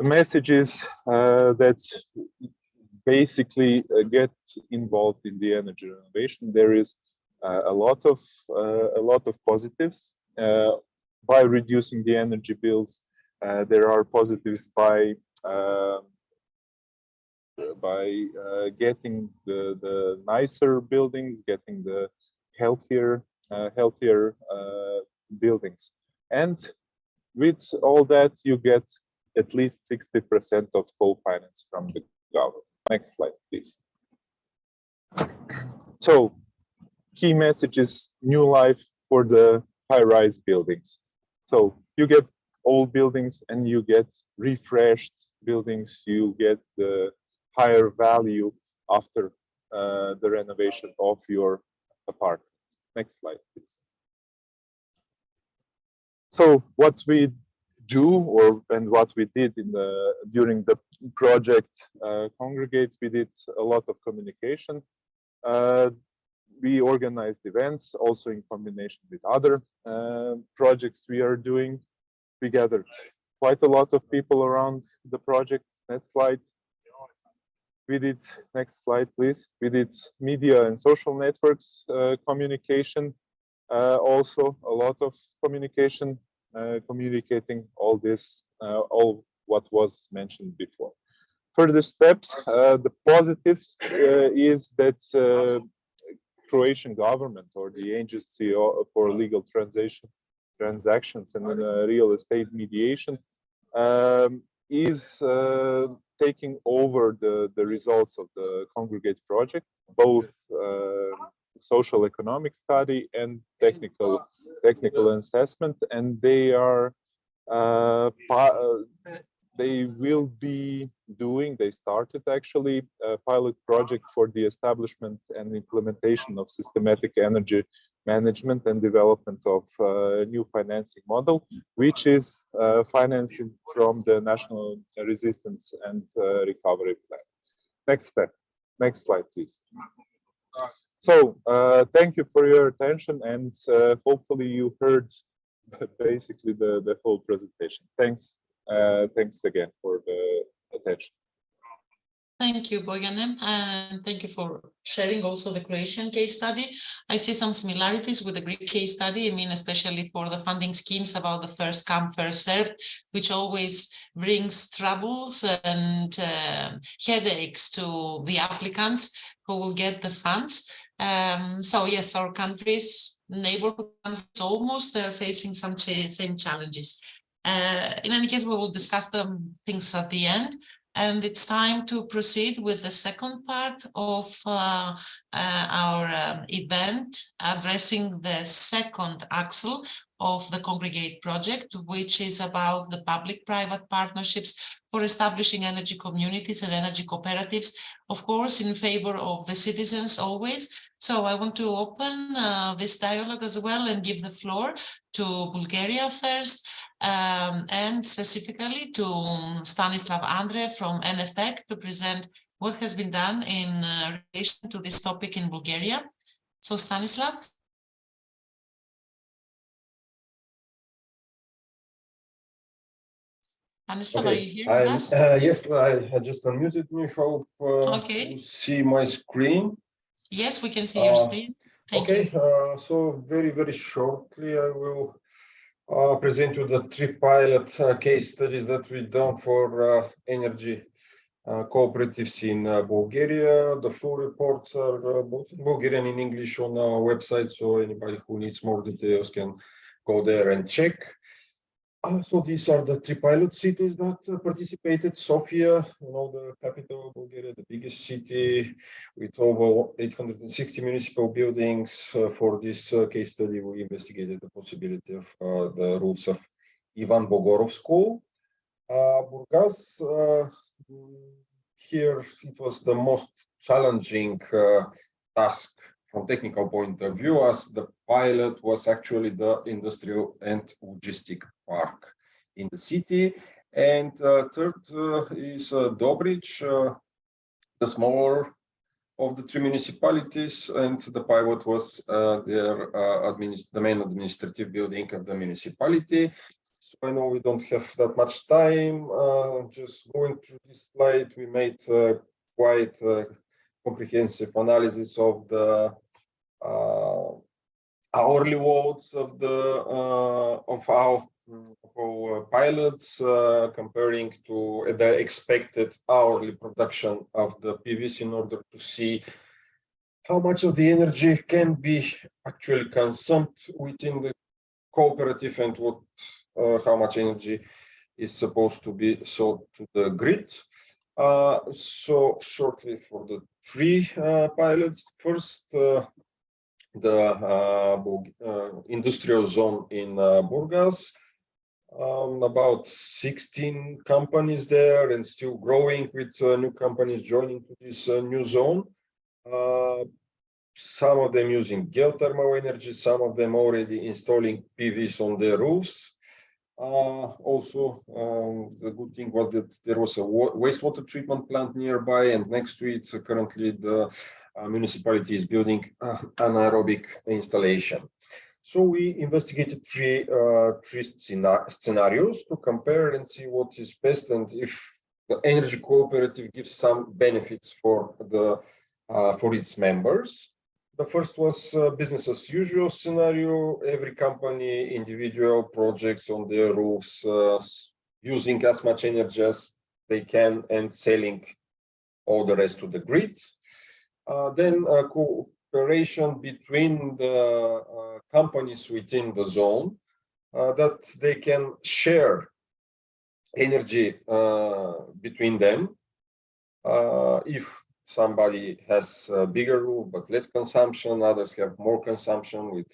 E: The message is that basically get involved in the energy renovation. There is a lot of positives by reducing the energy bills. There are positives by getting the nicer buildings, getting the healthier buildings, and with all that you get at least 60% of co-finance from the government. Next slide, please. So, key message is new life for the high-rise buildings. So you get old buildings and you get refreshed buildings. You get the higher value after the renovation of your apartment. Next slide, please. So what we do, and what we did during the project Congregate, we did a lot of communication. We organized events also in combination with other projects we are doing. We gathered quite a lot of people around the project. Next slide. We did, next slide, please. We did media and social networks communication. Also a lot of communication, communicating all this, all what was mentioned before. Further steps, the positives is that Croatian government or the Agency for Legal Transactions and Real Estate Mediation is taking over the results of the CONGREGATE project, both social economic study and technical assessment, and they are they will be doing, they started actually a pilot project for the establishment and implementation of systematic energy management and development of a new financing model, which is financing from the National Resistance and Recovery Plan. Next slide, please. So thank you for your attention, and hopefully you heard basically the whole presentation. Thanks again for the attention.
A: Thank you, Bojane, and thank you for sharing also the Croatian case study. I see some similarities with the Greek case study. I mean, especially for the funding schemes about the first come, first served, which always brings troubles and headaches to the applicants who will get the funds. So yes, our countries, neighborhood countries almost, they're facing some same challenges. In any case, we will discuss the things at the end. And it's time to proceed with the second part of our event, addressing the second axle of the CONGREGATE project, which is about the public-private partnerships for establishing energy communities and energy cooperatives, of course, in favor of the citizens always. So I want to open this dialogue as well and give the floor to Bulgaria first, and specifically to Stanislav Andre from NFEC to present what has been done in relation to this topic in Bulgaria. So Stanislav. Stanislav,
F: Okay.
A: are you here with us?
F: Yes, I just unmuted me. Hope you see my screen.
A: Yes, we can see your screen. Thank you.
F: So very shortly, I will present you the three pilot case studies that we've done for energy cooperatives in Bulgaria. The full reports are both in Bulgarian and English on our website, so anybody who needs more details can go there and check. So these are the three pilot cities that participated. Sofia, the capital of Bulgaria, the biggest city with over 860 municipal buildings. For this case study, we investigated the possibility of the roofs of Ivan Bogorov School. Burgas, here it was the most challenging task from technical point of view, as the pilot was actually the industrial and logistic park in the city. And third is Dobrich, the smaller of the three municipalities, and the pilot was the main administrative building of the municipality. So I know we don't have that much time. Just going through this slide, we made quite comprehensive analysis of the hourly loads of our pilots, comparing to the expected hourly production of the PVs in order to see how much of the energy can be actually consumed within the cooperative and how much energy is supposed to be sold to the grid. So shortly for the three pilots, first the industrial zone in Burgas, about 16 companies there and still growing with new companies joining to this new zone. Some of them using geothermal energy, some of them already installing PVs on their roofs. Also, the good thing was that there was a wastewater treatment plant nearby, and next to it, currently the municipality is building anaerobic installation. So we investigated three scenarios to compare and see what is best, and if the energy cooperative gives some benefits for its members. The first was business as usual scenario. Every company, individual projects on their roofs, using as much energy as they can and selling all the rest to the grid. Then cooperation between the companies within the zone that they can share energy between them. If somebody has a bigger roof but less consumption, others have more consumption with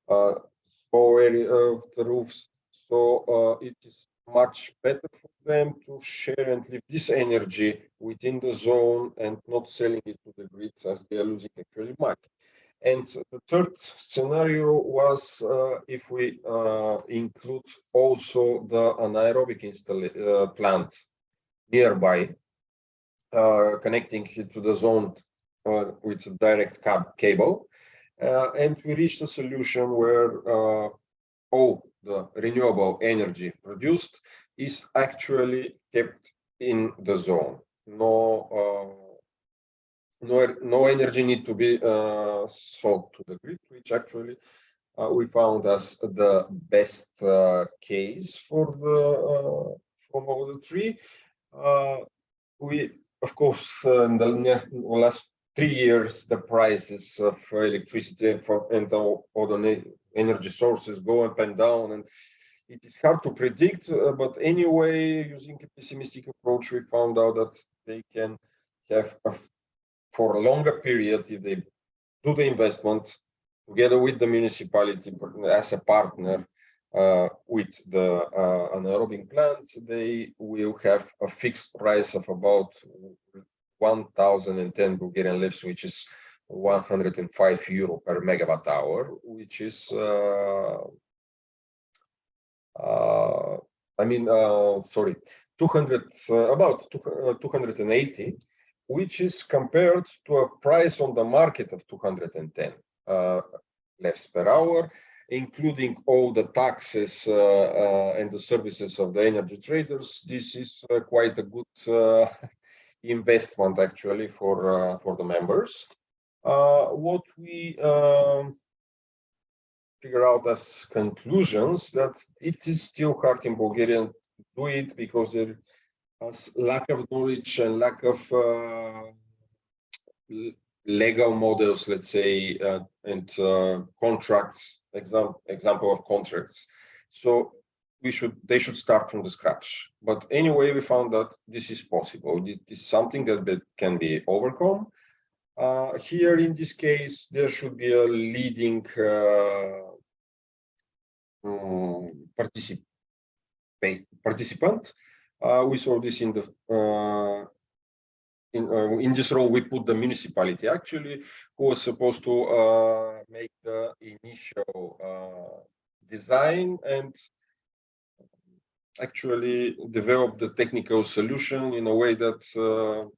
F: small area of the roofs. So it is much better for them to share and leave this energy within the zone and not selling it to the grid, as they are losing actually money. And the third scenario was if we include also the anaerobic plant nearby, connecting it to the zone with a direct cable. And we reached a solution where all the renewable energy produced is actually kept in the zone. No energy need to be sold to the grid, which actually we found as the best case for model 3. We, of course, in the last 3 years, the prices of electricity and all the energy sources go up and down, and it is hard to predict. But anyway, using a pessimistic approach, we found out that they can have for a longer period, if they do the investment together with the municipality as a partner with the anaerobic plant, they will have a fixed price of about 1,010 Bulgarian levs, which is 105 euro per megawatt hour, which is sorry, 280, which is compared to a price on the market of 210 levs per hour, including all the taxes and the services of the energy traders. This is quite a good investment actually for the members. What we figure out as conclusions that it is still hard in Bulgaria to do it because there is lack of knowledge and lack of legal models, let's say, and contracts, example of contracts. So they should start from the scratch. But anyway, we found that this is possible. It is something that can be overcome. Here in this case, there should be a leading participant. We saw this in the in this role. We put the municipality actually, who was supposed to make the initial design and actually develop the technical solution in a way that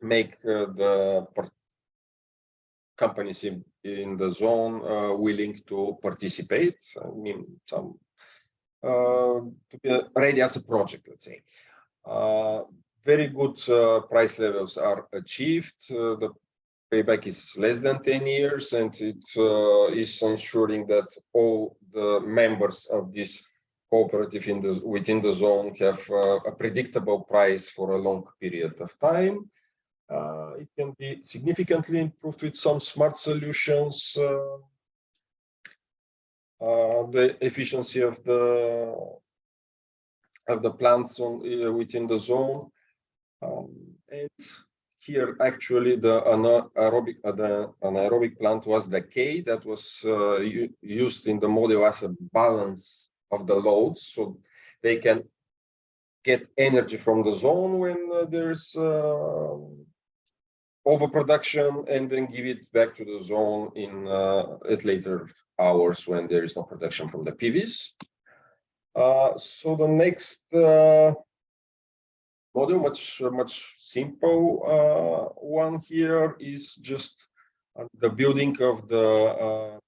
F: make the companies in the zone willing to participate. I mean, some to be ready as a project, let's say. Very good price levels are achieved. The payback is less than 10 years, and it is ensuring that all the members of this cooperative within the zone have a predictable price for a long period of time. It can be significantly improved with some smart solutions. The efficiency of the plants within the zone, and here actually the anaerobic plant was the K that was used in the model as a balance of the loads, so they can get energy from the zone when there's overproduction, and then give it back to the zone in at later hours when there is no production from the PVs. So the next model, much simple one here, is just the building of the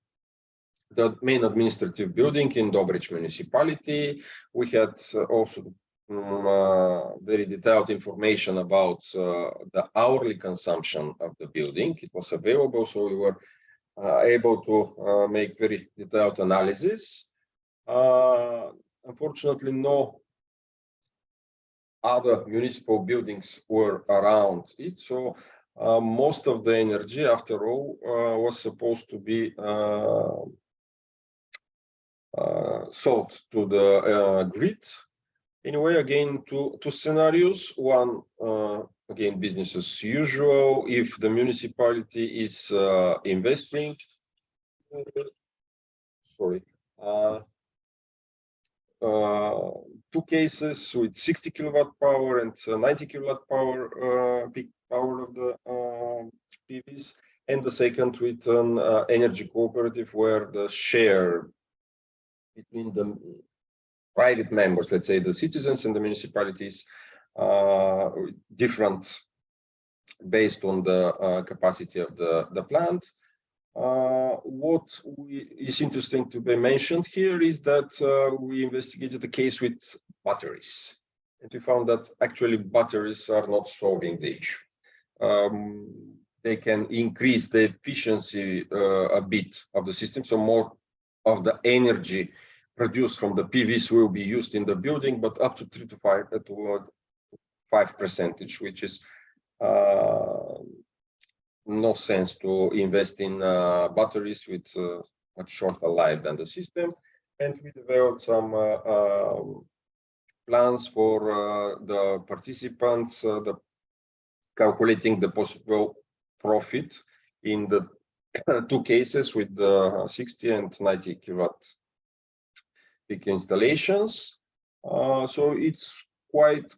F: main administrative building in Dobrich municipality. We had also very detailed information about the hourly consumption of the building. It was available, so we were able to make very detailed analysis. Unfortunately, no other municipal buildings were around it, so most of the energy, after all, was supposed to be sold to the grid. Anyway, again, two scenarios. One, again, business as usual. If the municipality is investing, two cases with 60 kilowatt power and 90 kilowatt power, peak power of the PVs, and the second with an energy cooperative where the share between the private members, let's say the citizens and the municipalities, different based on the capacity of the plant. What is interesting to be mentioned here is that we investigated the case with batteries, and we found that actually batteries are not solving the issue. They can increase the efficiency a bit of the system, so more of the energy produced from the PVs will be used in the building, but up to 3 to 5%, which is no sense to invest in batteries with much shorter life than the system. And we developed some plans for the participants, calculating the possible profit in the two cases with the 60 and 90 kilowatt peak installations. So it's quite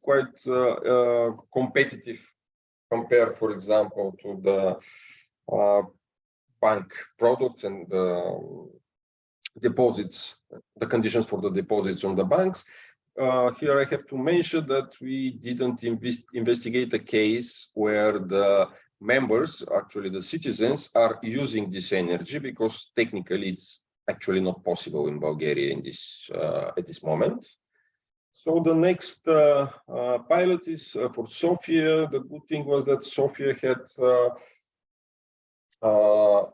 F: competitive compared, for example, to the bank products and the deposits, the conditions for the deposits on the banks. Here I have to mention that we didn't investigate a case where the members, actually the citizens, are using this energy, because technically it's actually not possible in Bulgaria in this at this moment. So the next pilot is for Sofia. The good thing was that Sofia had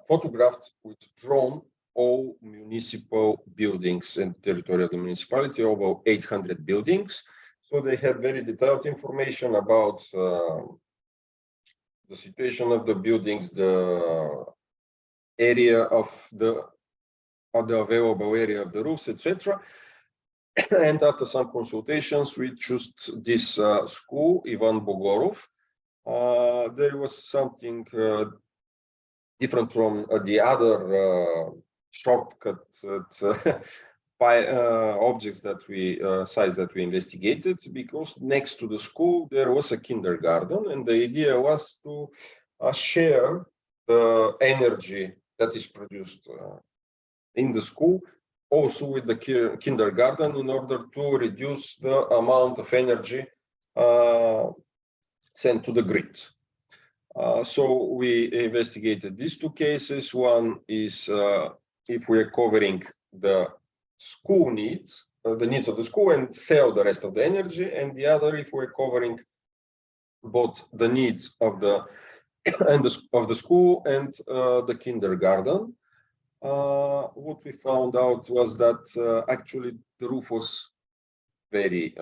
F: photographed with drone all municipal buildings and territory of the municipality, over 800 buildings. So they had very detailed information about the situation of the buildings, the area of the available area of the roofs, etc. And after some consultations, we chose this school, Ivan Bogorov. There was something different from the other shortcut objects that sites that we investigated, because next to the school there was a kindergarten, and the idea was to share the energy that is produced in the school also with the kindergarten, in order to reduce the amount of energy sent to the grid. So we investigated these two cases. One is if we are covering the school needs, the needs of the school, and sell the rest of the energy, and the other if we're covering both the needs of the of the school and the kindergarten. What we found out was that actually the roof was very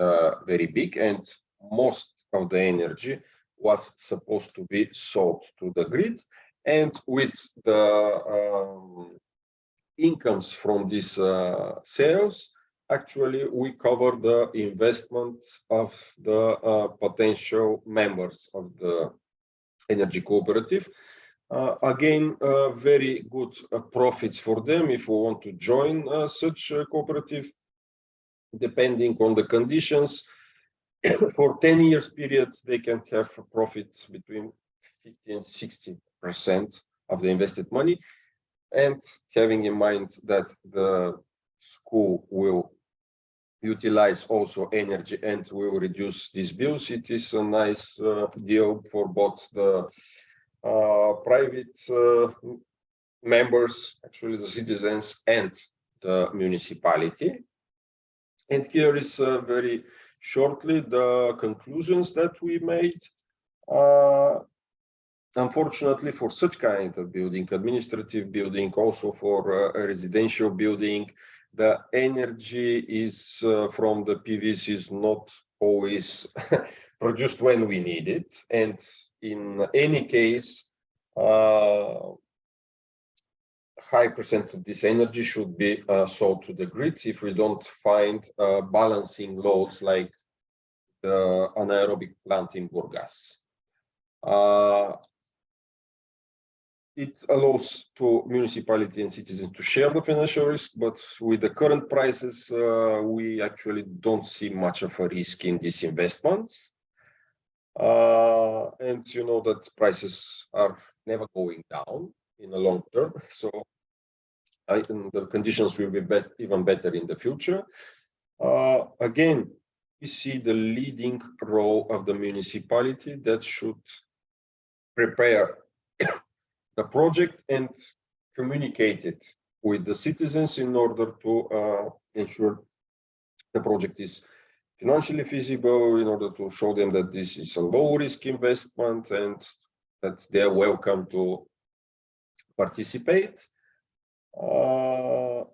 F: big, and most of the energy was supposed to be sold to the grid, and with the incomes from these sales, actually we cover the investment of the potential members of the energy cooperative. Again, very good profits for them if we want to join such a cooperative, depending on the conditions. For 10 years period, they can have a profit between 50 and 60% of the invested money. And having in mind that the school will utilize also energy and will reduce these bills, it is a nice deal for both the private members, actually the citizens, and the municipality. And here is very shortly the conclusions that we made. Unfortunately, for such kind of building, administrative building, also for a residential building, the energy is from the PVs is not always produced when we need it, and in any case, high percent of this energy should be sold to the grid if we don't find balancing loads like the anaerobic plant in Burgas. It allows to municipality and citizens to share the financial risk, but with the current prices, we actually don't see much of a risk in these investments. And you know that prices are never going down in the long term, so I think the conditions will be even better in the future. Again, we see the leading role of the municipality that should prepare the project and communicate it with the citizens in order to ensure the project is financially feasible, in order to show them that this is a low risk investment and that they are welcome to participate. So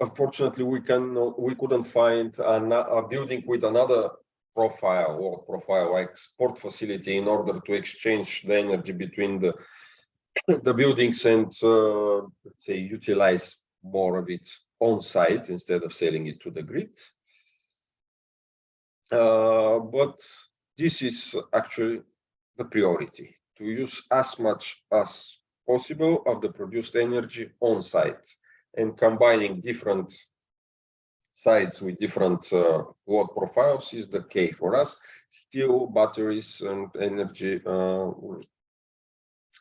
F: unfortunately, we couldn't find a building with another profile like sport facility in order to exchange the energy between the buildings and let's say utilize more of it on site instead of selling it to the grid. But this is actually the priority, to use as much as possible of the produced energy on site, and combining different sites with different load profiles is the key for us. Still, batteries and energy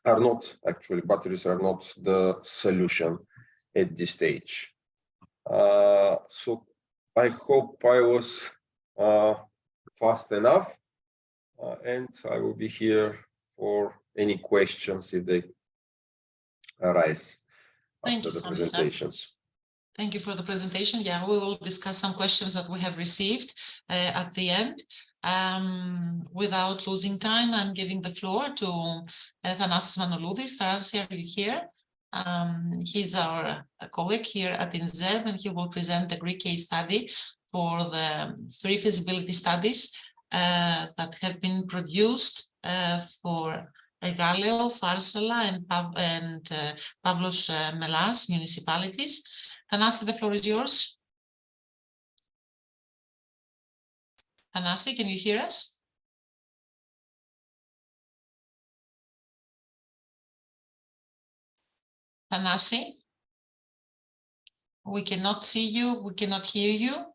F: batteries are not the solution at this stage. So I hope I was fast enough, and I will be here for any questions if they arise after the presentations.
A: Thank you for the presentation. Yeah, we will discuss some questions that we have received at the end. Without losing time, I'm giving the floor to Thanasis Manoloudis. Thanasis, are you here? He's our colleague here at INZEB, and he will present the Greek case study for the 3 feasibility studies that have been produced for Egaleo, Farsala, and Pavlos Melas municipalities. Thanasis, the floor is yours. Thanasis, can you hear us? Thanasis, we cannot see you, we cannot hear you.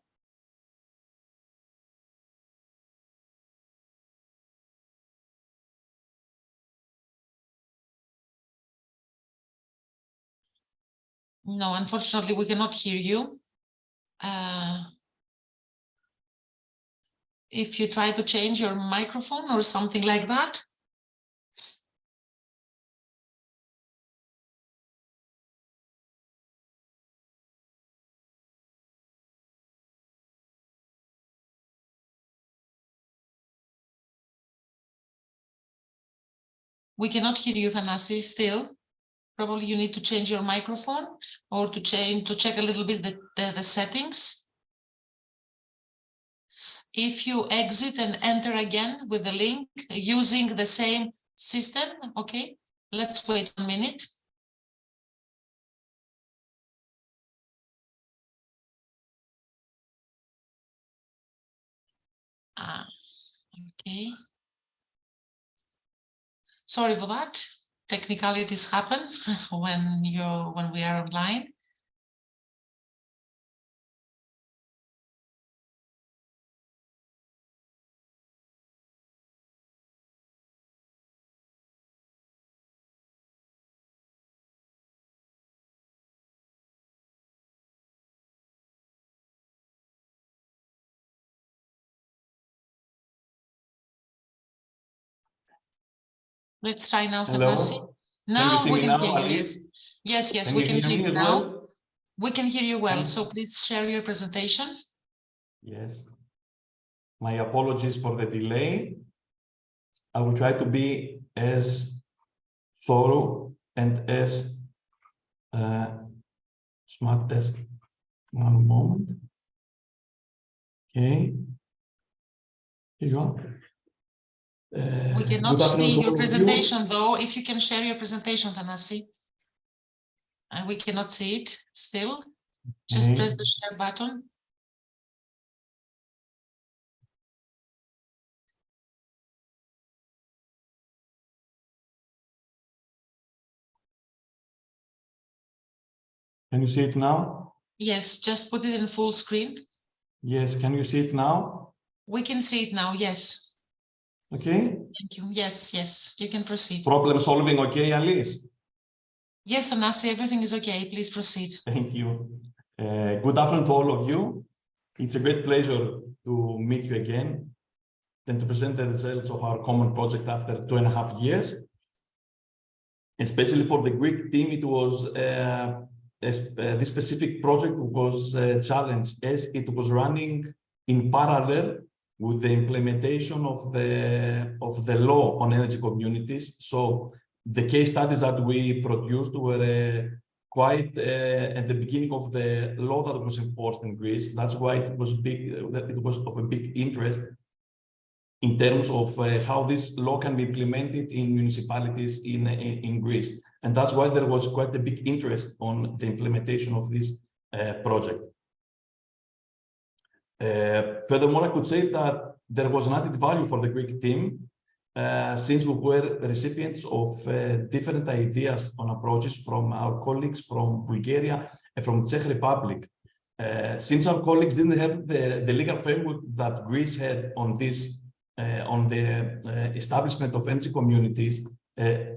A: No, unfortunately, we cannot hear you. If you try to change your microphone or something like that. We cannot hear you, Thanasis, still. Probably you need to change your microphone or to check a little bit the settings. If you exit and enter again with the link using the same system, okay, let's wait a minute. Okay. Sorry for that. Technicalities happen when we are online. Let's try now.
G: Hello.
A: Now we can hear you.
G: Alice?
A: Yes,
G: Can
A: we can hear you now.
G: well?
A: We can hear you well. So please share your presentation.
G: Yes. My apologies for the delay. I will try to be as thorough and as smart as one moment. Okay. Here you go.
A: We cannot
G: Good afternoon
A: see
G: to
A: your
G: all of you.
A: presentation though. If you can share your presentation, Thanasi. And we cannot see it still. Just
G: Okay.
A: press the share button.
G: Can you see it now?
A: Yes, just put it in full screen.
G: Yes, can you see it now?
A: We can see it now, yes.
G: Okay.
A: Thank you. Yes, yes, you can proceed.
G: Problem solving, okay, Alice?
A: Yes, Thanasi, everything is okay. Please proceed.
G: Thank you. Good afternoon to all of you. It's a great pleasure to meet you again and to present the results of our common project after 2.5 years. Especially for the Greek team, it was this specific project was a challenge as it was running in parallel with the implementation of the law on energy communities. So the case studies that we produced were quite at the beginning of the law that was enforced in Greece. That's why it was of a big interest in terms of how this law can be implemented in municipalities in Greece. And that's why there was quite a big interest on the implementation of this project. Furthermore, I could say that there was an added value for the Greek team since we were recipients of different ideas on approaches from our colleagues from Bulgaria and from Czech Republic. Since our colleagues didn't have the legal framework that Greece had on this, on the establishment of energy communities,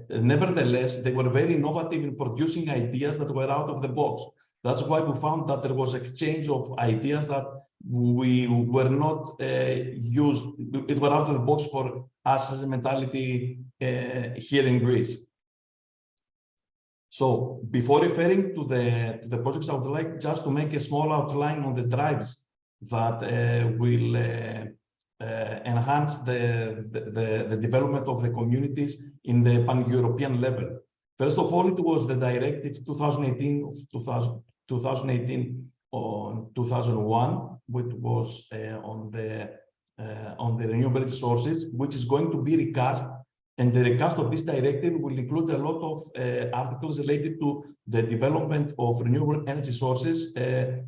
G: nevertheless, they were very innovative in producing ideas that were out of the box. That's why we found that there was exchange of ideas that we were not used, it were out of the box for us as a mentality here in Greece. So before referring to the projects, I would like just to make a small outline on the drives that will enhance the development of the communities in the pan-European level. First of all, it was the Directive 2018/2001, which was on the renewable energy sources, which is going to be recast. And the recast of this directive will include a lot of articles related to the development of renewable energy sources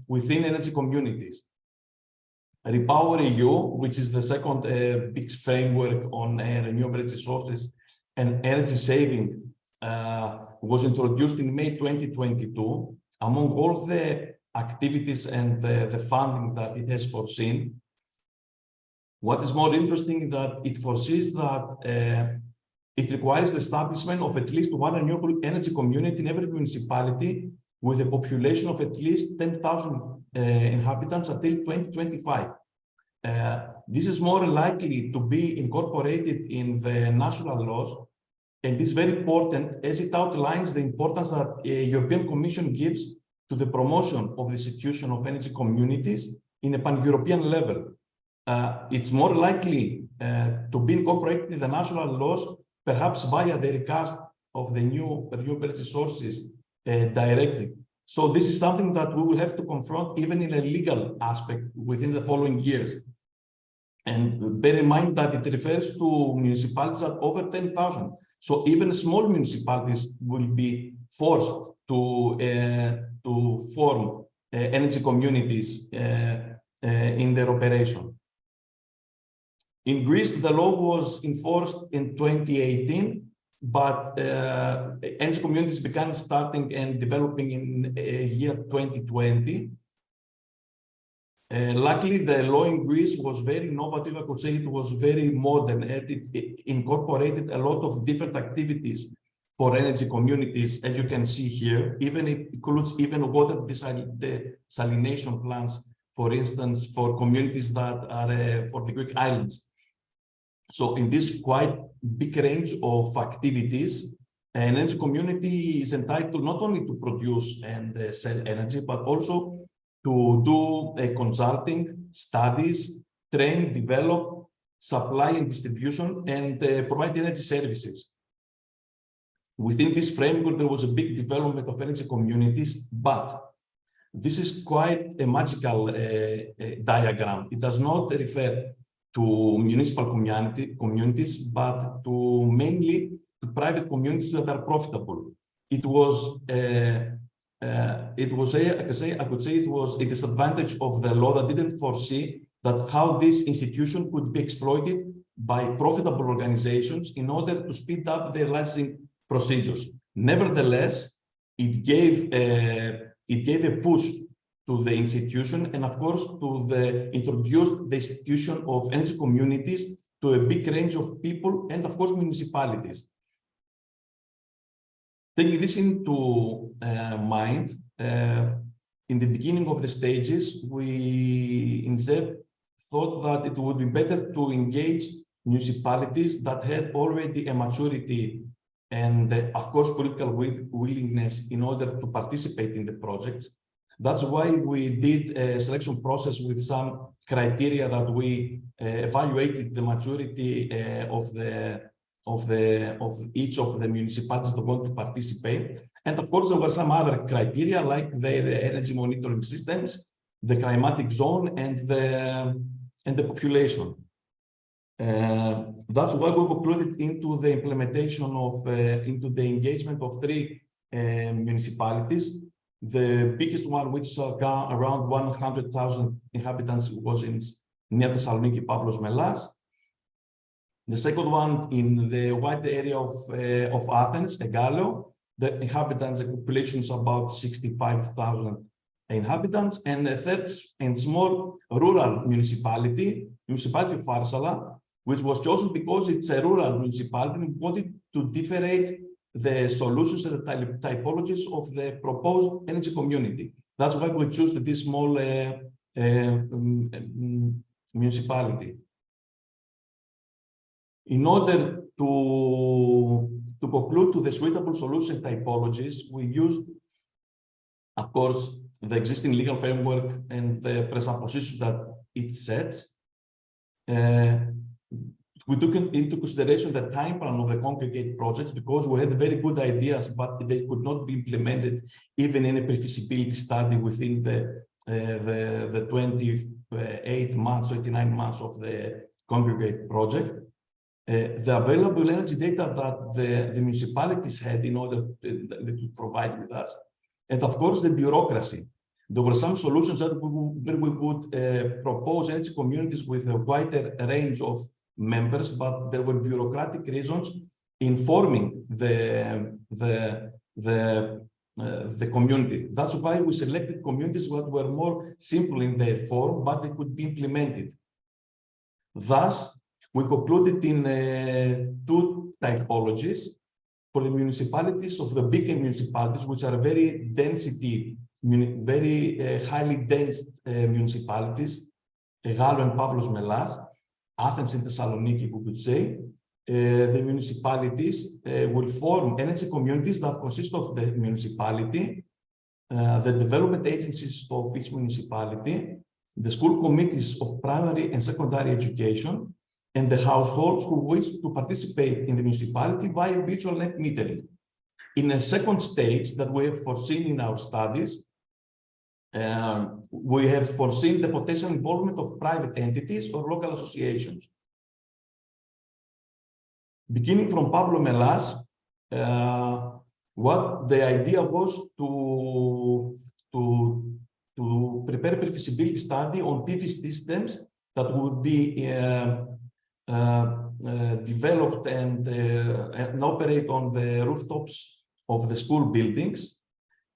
G: within energy communities. Repower EU, which is the second big framework on renewable energy sources and energy saving, was introduced in May 2022. Among all the activities and the funding that it has foreseen, what is more interesting is that it foresees that it requires the establishment of at least one renewable energy community in every municipality with a population of at least 10,000 inhabitants until 2025. This is more likely to be incorporated in the national laws, and this is very important as it outlines the importance that the European Commission gives to the promotion of the institution of energy communities in a pan-European level. It's more likely to be incorporated in the national laws, perhaps via the recast of the new renewable energy sources directive. So this is something that we will have to confront even in a legal aspect within the following years. And bear in mind that it refers to municipalities at over 10,000. So even small municipalities will be forced to form energy communities in their operation. In Greece, the law was enforced in 2018, but energy communities began starting and developing in year 2020. Luckily, the law in Greece was very innovative. I could say it was very modern, and it incorporated a lot of different activities for energy communities, as you can see here. Even it includes even water desalination plants, for instance, for communities that are for the Greek islands. So in this quite big range of activities, an energy community is entitled not only to produce and sell energy, but also to do consulting, studies, train, develop, supply and distribution, and provide energy services. Within this framework, there was a big development of energy communities, but this is quite a magical diagram. It does not refer to municipal communities, but to mainly to private communities that are profitable. It was a disadvantage of the law that didn't foresee that how this institution could be exploited by profitable organizations in order to speed up their licensing procedures. Nevertheless, it gave a push to the institution, and of course introduced the institution of energy communities to a big range of people and of course municipalities. Taking this into mind, in the beginning of the stages, we in ZEP thought that it would be better to engage municipalities that had already a maturity and of course political willingness in order to participate in the projects. That's why we did a selection process with some criteria that we evaluated the maturity of each of the municipalities that want to participate. And of course, there were some other criteria like their energy monitoring systems, the climatic zone, and the population. That's why we concluded into the implementation of, into the engagement of 3 municipalities. The biggest one, which is around 100,000 inhabitants, was near Thessaloniki, Pavlos Melas. The second one in the wide area of Athens, Egaleo. The inhabitants, the population is about 65,000 inhabitants. And the third and small rural municipality of Pharsala, which was chosen because it's a rural municipality and wanted to differentiate the solutions and the typologies of the proposed energy community. That's why we chose this small municipality. In order to conclude to the suitable solution typologies, we used, of course, the existing legal framework and the presuppositions that it sets. We took into consideration the time plan of the CONGREGATE projects because we had very good ideas, but they could not be implemented even in a pre-feasibility study within the 28 months, 29 months of the CONGREGATE project. The available energy data that the municipalities had in order to provide with us. And of course, the bureaucracy. There were some solutions that we would propose energy communities with a wider range of members, but there were bureaucratic reasons in forming the community. That's why we selected communities that were more simple in their form, but they could be implemented. Thus, we concluded in 2 typologies for the municipalities of the bigger municipalities, which are very highly dense municipalities, Egaleo and Pavlos Melas, Athens and Thessaloniki, we could say. The municipalities will form energy communities that consist of the municipality, the development agencies of each municipality, the school committees of primary and secondary education, and the households who wish to participate in the municipality by virtual net metering. In a second stage that we have foreseen in our studies, we have foreseen the potential involvement of private entities or local associations. Beginning from Pavlos Melas, what the idea was to prepare a pre-feasibility study on PV systems that would be developed and operate on the rooftops of the school buildings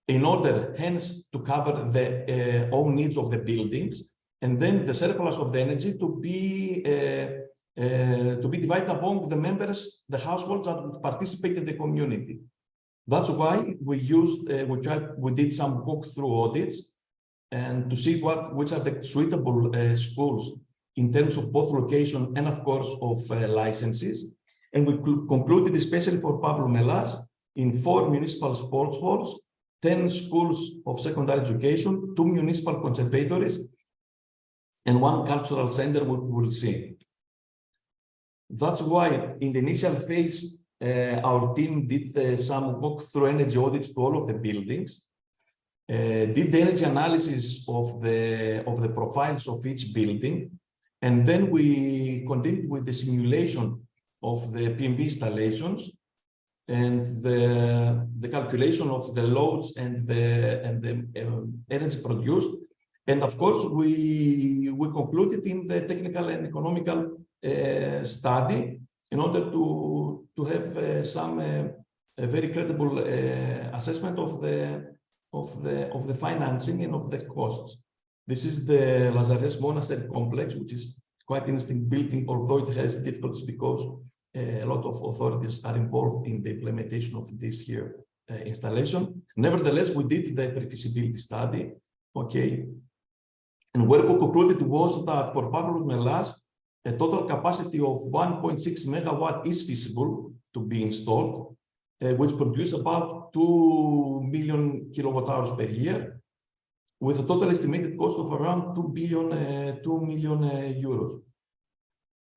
G: in order, hence, to cover the own needs of the buildings, and then the surplus of the energy to be divided among the members, the households that would participate in the community. That's why we did some walkthrough audits and to see which are the suitable schools in terms of both location and, of course, of licenses. And we concluded, especially for Pavlos Melas, in 4 municipal sports halls, 10 schools of secondary education, 2 municipal conservatories, and 1 cultural center we will see. That's why in the initial phase, our team did some walk-through energy audits to all of the buildings, did the energy analysis of the profiles of each building, And then we continued with the simulation of the PMV installations and the calculation of the loads and the energy produced. And of course, we concluded in the technical and economical study in order to have some a very credible assessment of the financing and of the costs. This is the Lazares Monastery complex, which is quite interesting building, although it has difficulties because a lot of authorities are involved in the implementation of this here installation. Nevertheless, we did the pre-feasibility study, okay, and where we concluded was that for Pavlos Melas, a total capacity of 1.6 megawatt is feasible to be installed, which produce about 2 million kilowatt hours per year, with a total estimated cost of around 2 million euros.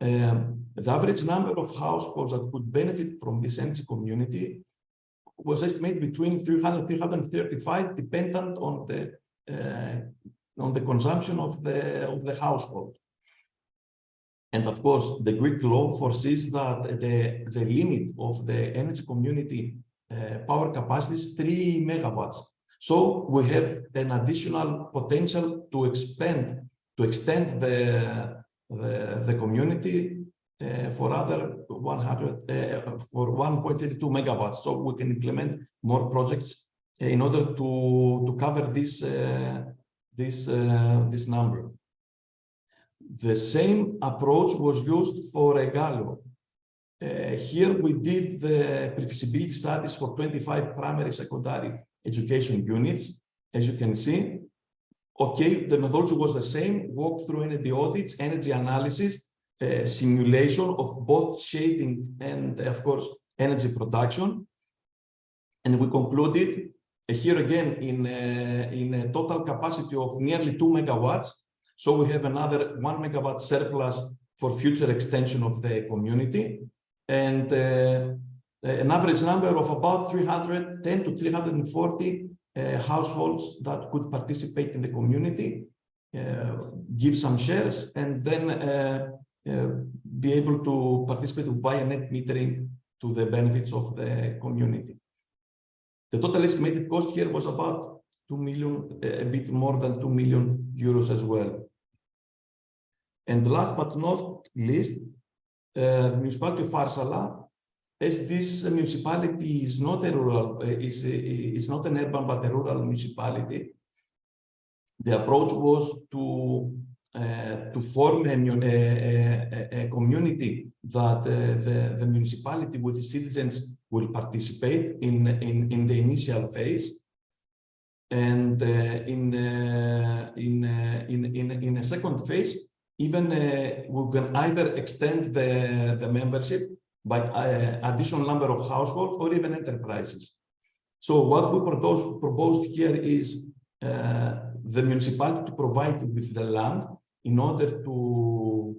G: The average number of households that could benefit from this energy community was estimated between 300 and 335, dependent on the consumption of the household. And of course, the Greek law foresees that the limit of the energy community power capacity is 3 megawatts. So we have an additional potential to extend the community for other 1.32 megawatts. So we can implement more projects in order to cover this number. The same approach was used for Egalio. Here we did the pre-feasibility studies for 25 primary secondary education units, as you can see. Okay, the methodology was the same: walk through energy audits, energy analysis, simulation of both shading and, of course, energy production. And we concluded here again in a total capacity of nearly 2 megawatts. So we have another 1 megawatt surplus for future extension of the community, and an average number of about 310 to 340 households that could participate in the community, give some shares, and then be able to participate via net metering to the benefits of the community. The total estimated cost here was about 2 million, a bit more than 2 million euros as well. And last but not least, the municipality of Farsala, as this municipality is not a rural, is not an urban but a rural municipality, the approach was to form a community that the municipality with the citizens will participate in the initial phase, and in a second phase, even we can either extend the membership by additional number of households or even enterprises. So what we proposed here is the municipality to provide with the land in order to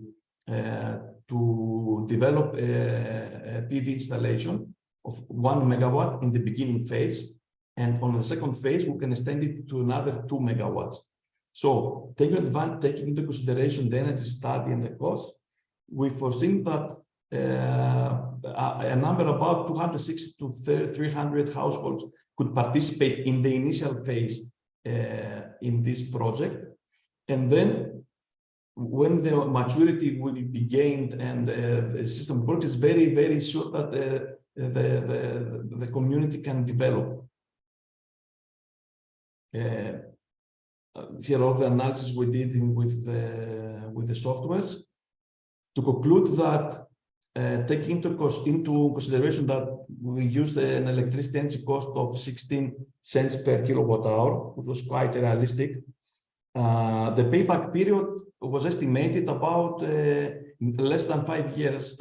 G: develop a PV installation of 1 megawatt in the beginning phase, and on the second phase we can extend it to another 2 megawatts. So taking into consideration the energy study and the cost, we foresee that a number about 260 to 300 households could participate in the initial phase in this project. And then when the maturity will be gained and the system works, is very, very sure that the community can develop. Here all the analysis we did with the softwares to conclude that taking into consideration that we used an electricity energy cost of 16 cents per kilowatt hour, which was quite realistic. The payback period was estimated about less than 5 years.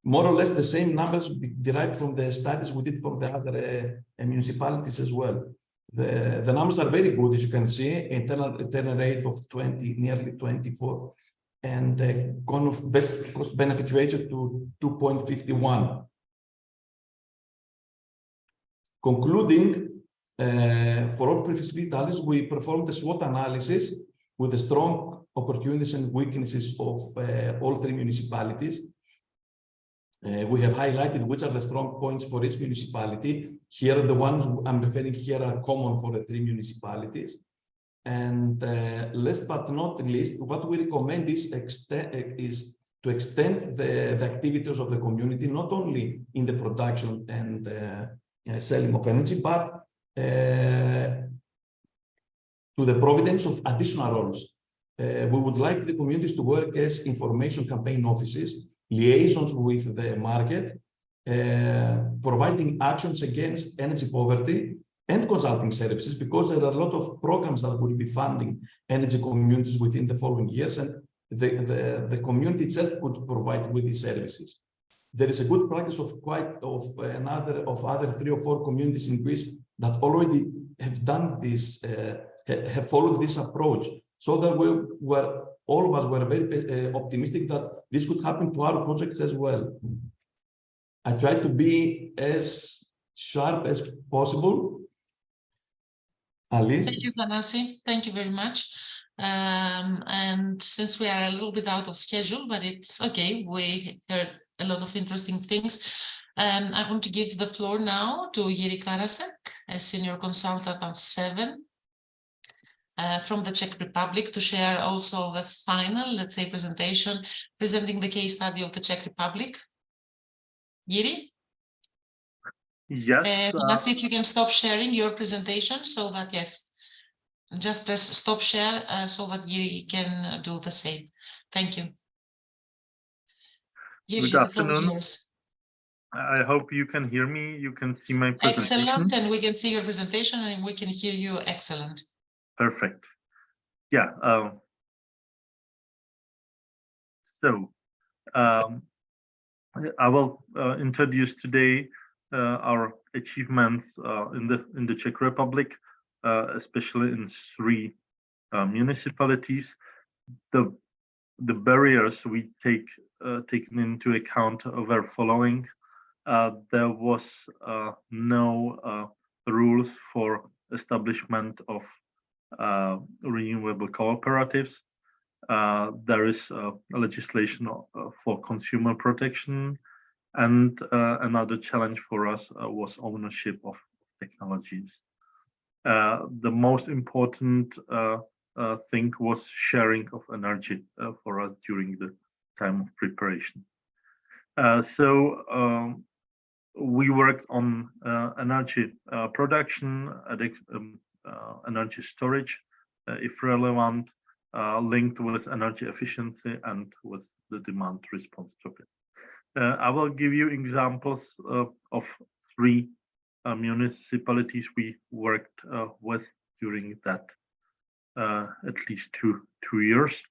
G: More or less the same numbers derived from the studies we did for the other municipalities as well. The numbers are very good, as you can see, internal rate of nearly 24, and best cost benefit ratio to 2.51. Concluding, for all pre-feasibility studies, we performed a SWOT analysis with the strong opportunities and weaknesses of all three municipalities. We have highlighted which are the strong points for each municipality. Here, the ones I'm referring here are common for the three municipalities. And last but not least, what we recommend is to extend the activities of the community, not only in the production and selling of energy, but to the providence of additional roles. We would like the communities to work as information campaign offices, liaisons with the market, providing actions against energy poverty, and consulting services, because there are a lot of programs that will be funding energy communities within the following years, and the community itself could provide with these services. There is a good practice of other 3 or 4 communities in Greece that already have done this, have followed this approach, so that all of us were very optimistic that this could happen to our projects as well. I try to be as sharp as possible. Alice?
A: Thank you, Thanasi. Thank you very much. And since we are a little bit out of schedule, but it's okay, we heard a lot of interesting things. I want to give the floor now to Yuri Karasek, a senior consultant at 7 from the Czech Republic, to share also the final, let's say, presentation, presenting the case study of the Czech Republic. Yuri?
H: Yes.
A: Let's see if you can stop sharing your presentation, so that, yes, just press stop share so that Yuri can do the same. Thank you. Yuri,
H: Good
A: the floor is
H: afternoon.
A: yours.
H: I hope you can hear me. You can see my presentation.
A: Excellent, and we can see your presentation and we can hear you. Excellent.
H: Perfect. Yeah. I will introduce today our achievements in the Czech Republic, especially in 3 municipalities. The barriers we taken into account were following. There was no rules for establishment of renewable cooperatives. There is legislation for consumer protection, and another challenge for us was ownership of technologies. The most important thing was sharing of energy for us during the time of preparation. We worked on energy production, energy storage, if relevant, linked with energy efficiency and with the demand response topic. I will give you examples of 3 municipalities we worked with during that at least two years.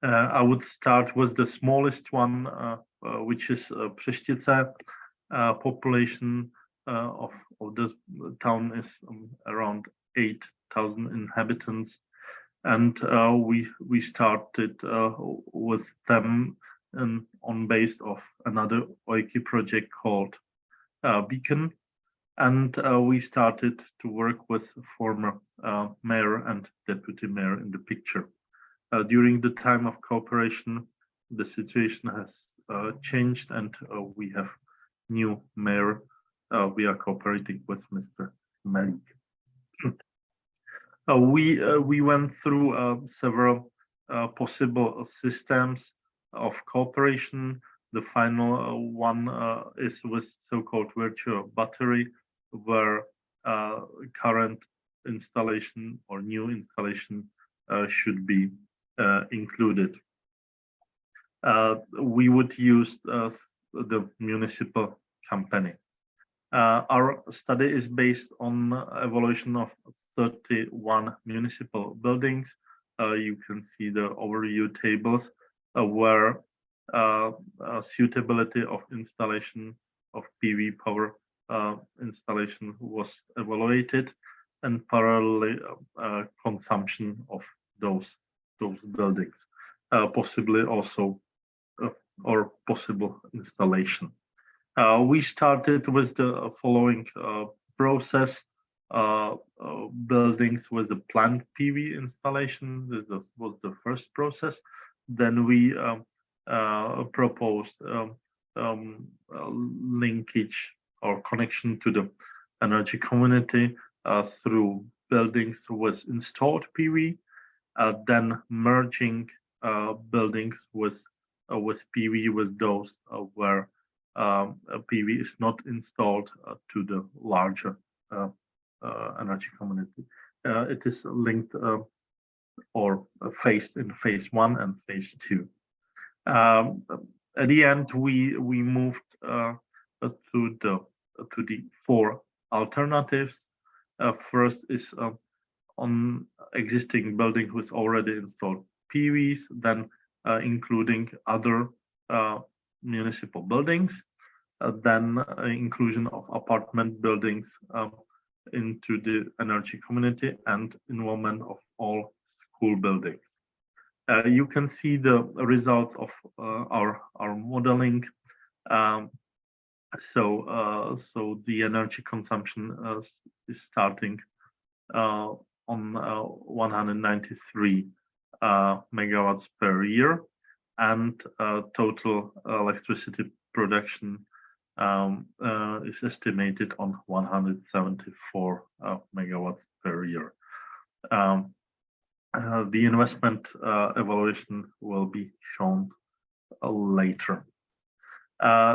H: I would start with the smallest one, which is Přeštice. Population of the town is around 8,000 inhabitants, and we started with them on base of another OIKI project called Beacon, and we started to work with former mayor and deputy mayor in the picture. During the time of cooperation, the situation has changed, and we have new mayor. We are cooperating with Mr. Malik. We went through several possible systems of cooperation. The final one is with so-called virtual battery, where current installation or new installation should be included. We would use the municipal company. Our study is based on evaluation of 31 municipal buildings. You can see the overview tables where suitability of installation of PV power installation was evaluated, and parallelly consumption of those buildings, possibly also or possible installation. We started with the following process. buildings with the planned PV installation. This was the first process. Then we proposed linkage or connection to the energy community through buildings with installed PV, then merging buildings with PV with those where PV is not installed to the larger energy community. It is linked or phased in phase 1 and phase 2. At the end, we moved to the 4 alternatives. First is on existing building with already installed PVs, then including other municipal buildings, then inclusion of apartment buildings into the energy community, and involvement of all school buildings. You can see the results of our modeling. So the energy consumption is starting on 193 megawatts per year, and total electricity production is estimated on 174 megawatts per year. The investment evaluation will be shown later.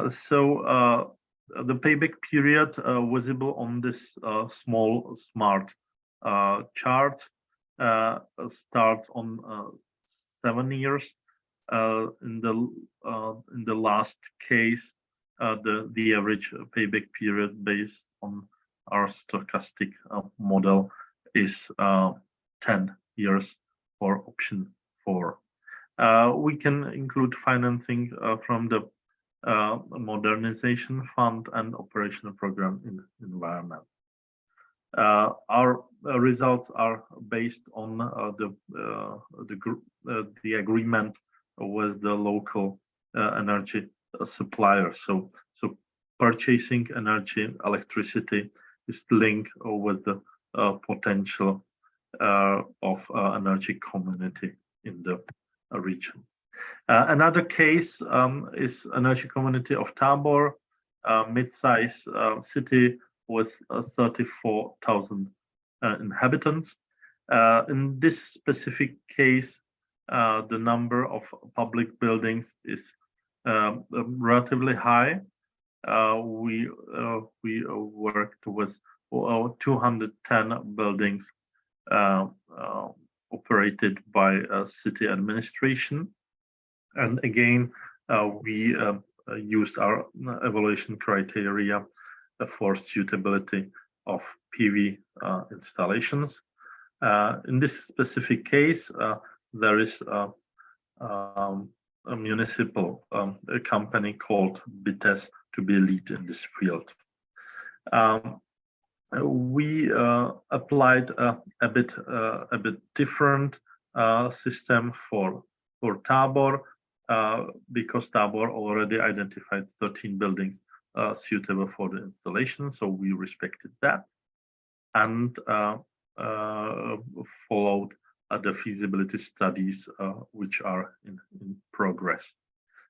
H: So the payback period visible on this small smart chart starts on 7 years. In the last case, the average payback period based on our stochastic model is 10 years for option 4. We can include financing from the modernization fund and operational program in environment. Our results are based on the agreement with the local energy supplier. So purchasing energy, electricity is linked with the potential of energy community in the region. Another case is energy community of Tabor, mid-size city with 34,000 inhabitants. In this specific case, the number of public buildings is relatively high. We worked with 210 buildings operated by city administration, and again we used our evaluation criteria for suitability of PV installations. In this specific case, there is a municipal company called BITES to be lead in this field. We applied a bit different system for Tabor because Tabor already identified 13 buildings suitable for the installation, so we respected that and followed the feasibility studies which are in progress.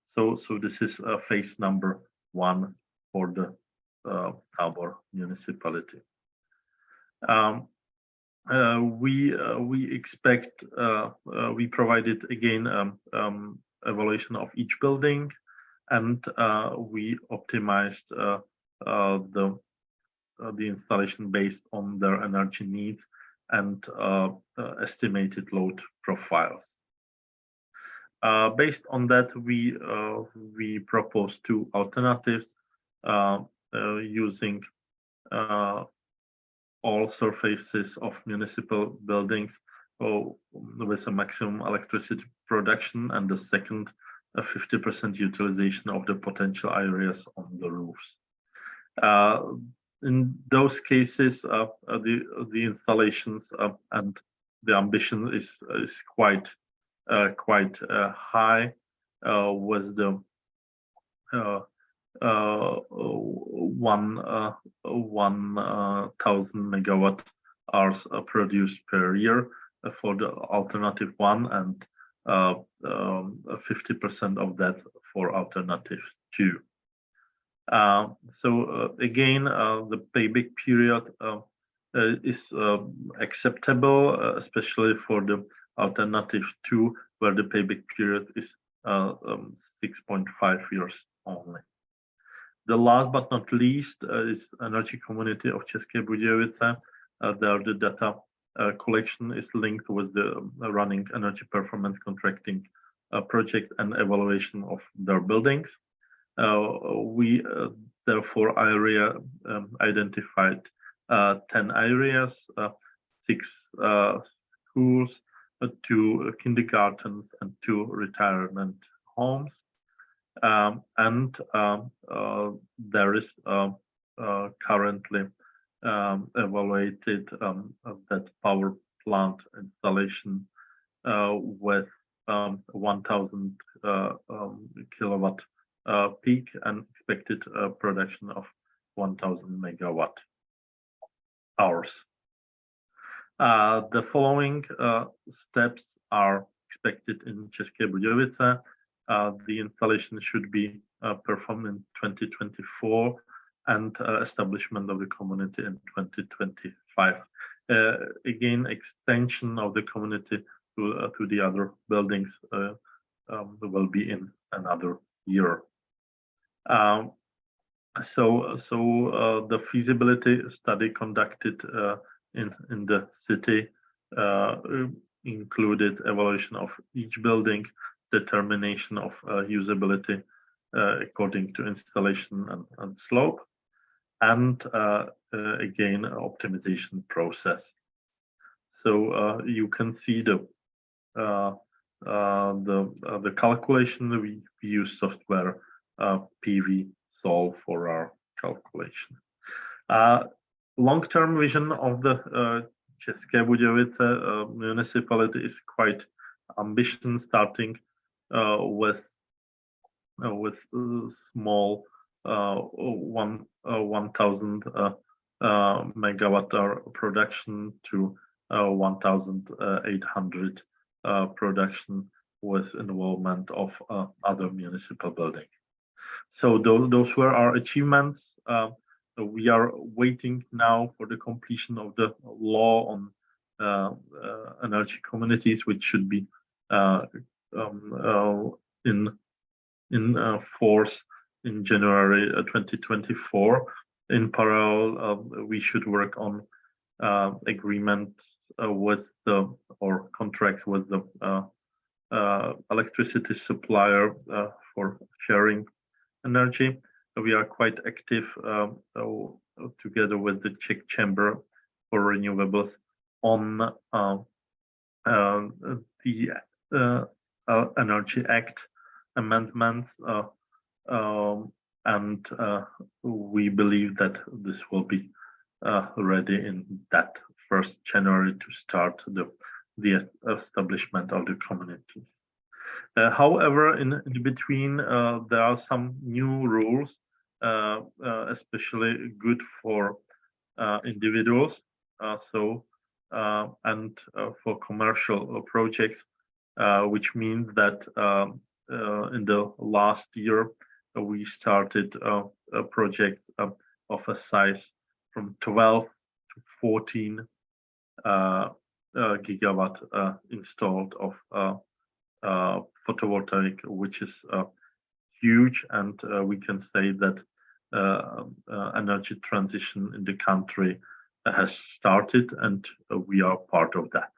H: So this is phase number 1 for the Tabor municipality. We expect we provided again evaluation of each building, and we optimized the installation based on their energy needs and estimated load profiles. Based on that, we proposed 2 alternatives using all surfaces of municipal buildings with a maximum electricity production, and the second, a 50% utilization of the potential areas on the roofs. In those cases, the installations and the ambition is quite high, with the 1,000 megawatt hours produced per year for the alternative one, and 50% of that for alternative two. Again, the payback period is acceptable, especially for the alternative two, where the payback period is 6.5 years only. The last but not least is Energy Community of České Budějovice. There the data collection is linked with the running energy performance contracting project and evaluation of their buildings. We therefore identified 10 areas, 6 schools, 2 kindergartens, and 2 retirement homes. There is currently evaluated that power plant installation with 1,000 kilowatt peak and expected production of 1,000 megawatt hours. The following steps are expected in České Budějovice. The installation should be performed in 2024 and establishment of the community in 2025. Again, extension of the community to the other buildings will be in another year. The feasibility study conducted in the city included evaluation of each building, determination of usability according to installation and slope, and again optimization process. You can see the calculation. We use software PV Solve for our calculation. Long-term vision of the České Budějovice municipality is quite ambitious, starting with small 1,000 megawatt hour production to 1,800 production with involvement of other municipal buildings. So those were our achievements. We are waiting now for the completion of the law on energy communities, which should be in force in January 2024. In parallel, we should work on agreements with or contracts with the electricity supplier for sharing energy. We are quite active together with the Czech Chamber for Renewables on the Energy Act amendments, and we believe that this will be ready in that 1st January to start the establishment of the communities. However, in between, there are some new rules, especially good for individuals, and for commercial projects, which means that in the last year we started projects of a size from 12 to 14 gigawatt installed of photovoltaic, which is huge, and we can say that energy transition in the country has started, and we are part of that.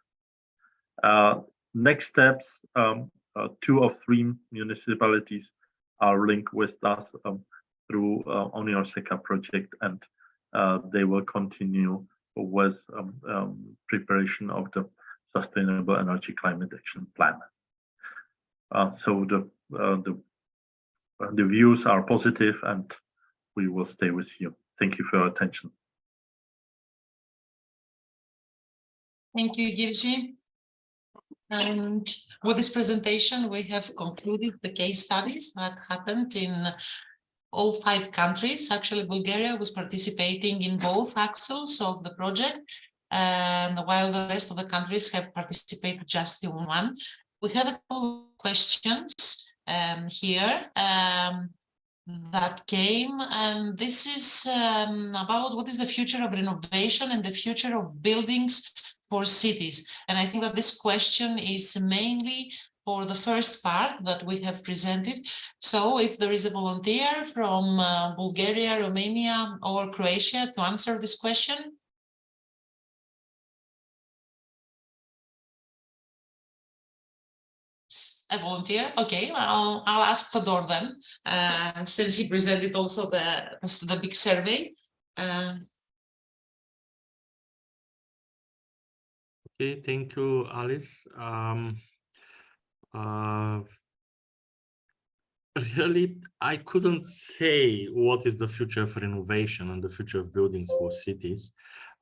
H: Next steps, 2 of 3 municipalities are linked with us through Unioseka project, and they will continue with preparation of the Sustainable Energy Climate Action Plan. So the views are positive, and we will stay with you. Thank you for your attention.
A: Thank you, Jiří. And with this presentation, we have concluded the case studies that happened in all 5 countries. Actually, Bulgaria was participating in both axles of the project, while the rest of the countries have participated just in one. We have a couple of questions here that came, and this is about what is the future of renovation and the future of buildings for cities. And I think that this question is mainly for the first part that we have presented. So if there is a volunteer from Bulgaria, Romania, or Croatia to answer this question. A volunteer? Okay, I'll ask Todor then, since he presented also the big survey.
C: Okay, thank you, Alice. Really, I couldn't say what is the future of renovation and the future of buildings for cities.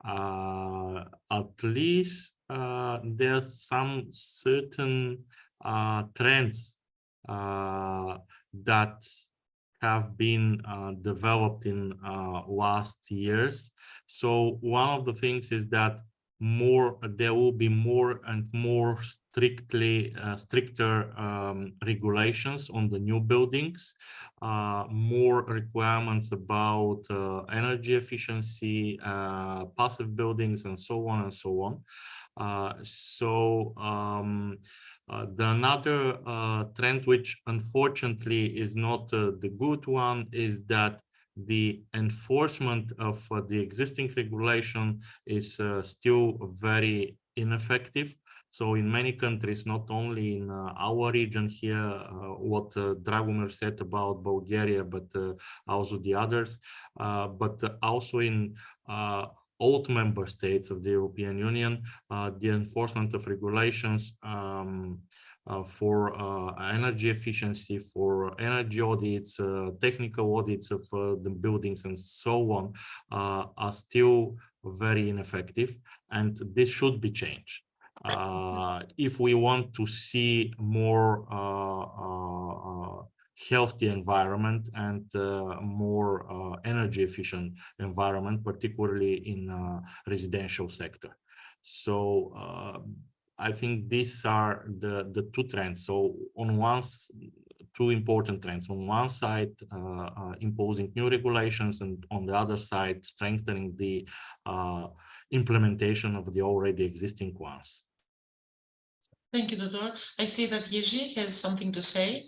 C: At least there's some certain trends that have been developed in last years. So one of the things is that there will be more and more stricter regulations on the new buildings, more requirements about energy efficiency, passive buildings, and so on and so on. The another trend, which unfortunately is not the good one, is that the enforcement of the existing regulation is still very ineffective. So in many countries, not only in our region here, what Dragomir said about Bulgaria, but also the others, but also in old member states of the European Union, the enforcement of regulations for energy efficiency, for energy audits, technical audits of the buildings, and so on, are still very ineffective, and this should be changed. If we want to see more healthy environment and more energy efficient environment, particularly in residential sector. So I think these are the two trends. So on two important trends. On one side, imposing new regulations, and on the other side, strengthening the implementation of the already existing ones.
A: Thank you, Todor. I see that Jiří has something to say.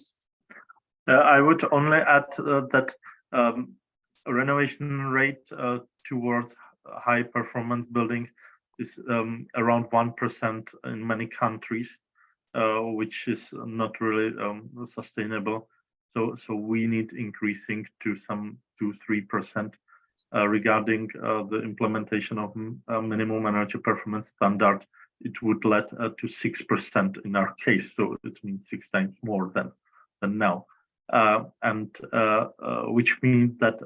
H: I would only add that renovation rate towards high performance building is around 1% in many countries, which is not really sustainable. So we need increasing to some 2-3% regarding the implementation of minimum energy performance standard. It would lead to 6% in our case, so it means 6 times more than now. Which means that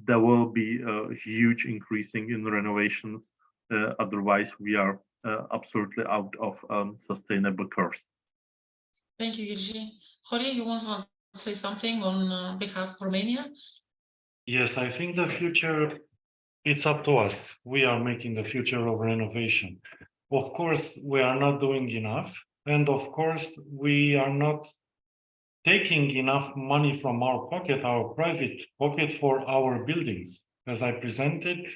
H: there will be a huge increasing in renovations. Otherwise, we are absolutely out of sustainable curves.
A: Thank you, Jiří. Jorge, you want to say something on behalf of Romania?
D: Yes, I think the future, it's up to us. We are making the future of renovation. Of course, we are not doing enough. And of course, we are not taking enough money from our pocket, our private pocket, for our buildings. As I presented,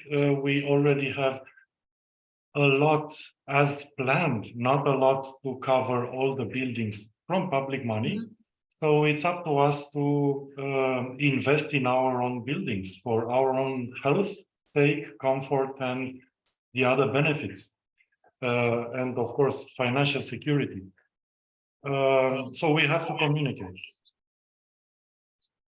D: we already have a lot as planned, not a lot to cover all the buildings from public money. So it's up to us to invest in our own buildings for our own health sake, comfort, and the other benefits. And of course, financial security. So we have to communicate.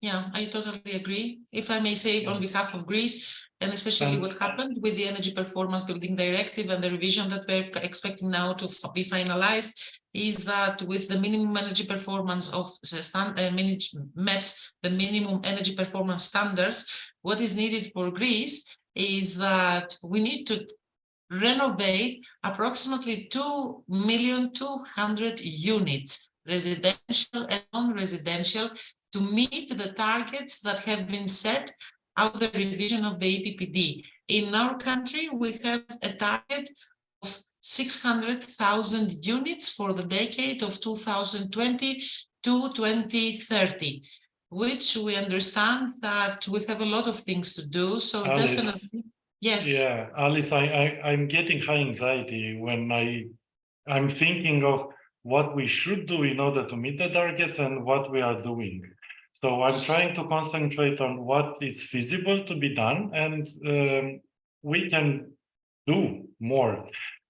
A: Yeah, I totally agree. If I may say on behalf of Greece, and especially what happened with the Energy Performance Building Directive and the revision that we're expecting now to be finalized, is that with the minimum energy performance of MEPS, the minimum energy performance standards, what is needed for Greece is that we need to renovate approximately 2,200,000 units, residential and non-residential, to meet the targets that have been set out of the revision of the EPPD. In our country, we have a target of 600,000 units for the decade of 2020 to 2030, which we understand that we have a lot of things to do. So
D: Alice,
A: definitely, yes.
D: Yeah, Alice, I'm getting high anxiety when I'm thinking of what we should do in order to meet the targets and what we are doing. So I'm trying to concentrate on what is feasible to be done, and we can do more.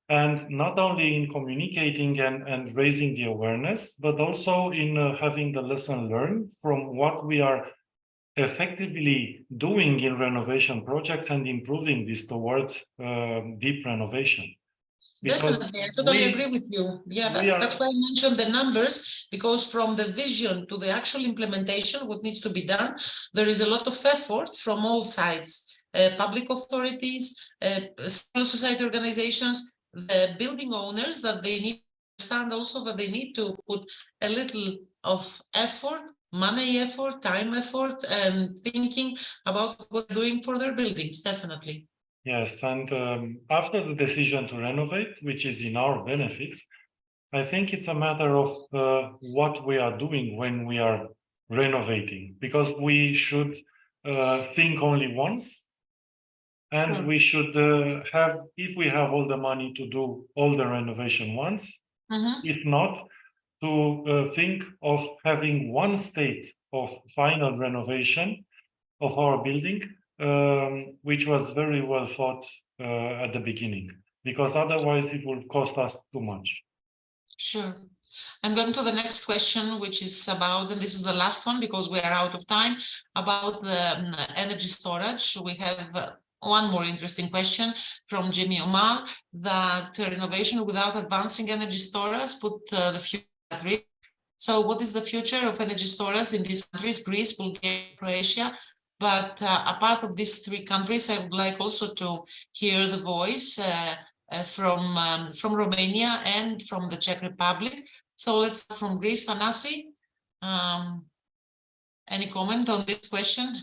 D: And not only in communicating and raising the awareness, but also in having the lesson learned from what we are effectively doing in renovation projects and improving this towards deep renovation. Because
A: definitely, I totally agree with you. Yeah, that's why I mentioned the numbers, because from the vision to the actual implementation, what needs to be done, there is a lot of effort from all sides, public authorities, civil society organizations, the building owners, that they need to understand also that they need to put a little of effort, money effort, time effort, and thinking about what they're doing for their buildings, definitely.
D: Yes, and after the decision to renovate, which is in our benefits, I think it's a matter of what we are doing when we are renovating, because we should think only once, and we should have, if we have all the money to do all the renovation once, if not, to think of having one state of final renovation of our building, which was very well thought at the beginning, because otherwise it will cost us too much.
A: Sure. I'm going to the next question, which is about, and this is the last one because we are out of time, about the energy storage. We have one more interesting question from Jimmy Omar, that renovation without advancing energy storage put the future at risk. So what is the future of energy storage in these countries, Greece, Bulgaria, Croatia? But apart of these three countries, I would like also to hear the voice from Romania and from the Czech Republic. So let's start from Greece. Thanasi, any comment on this question?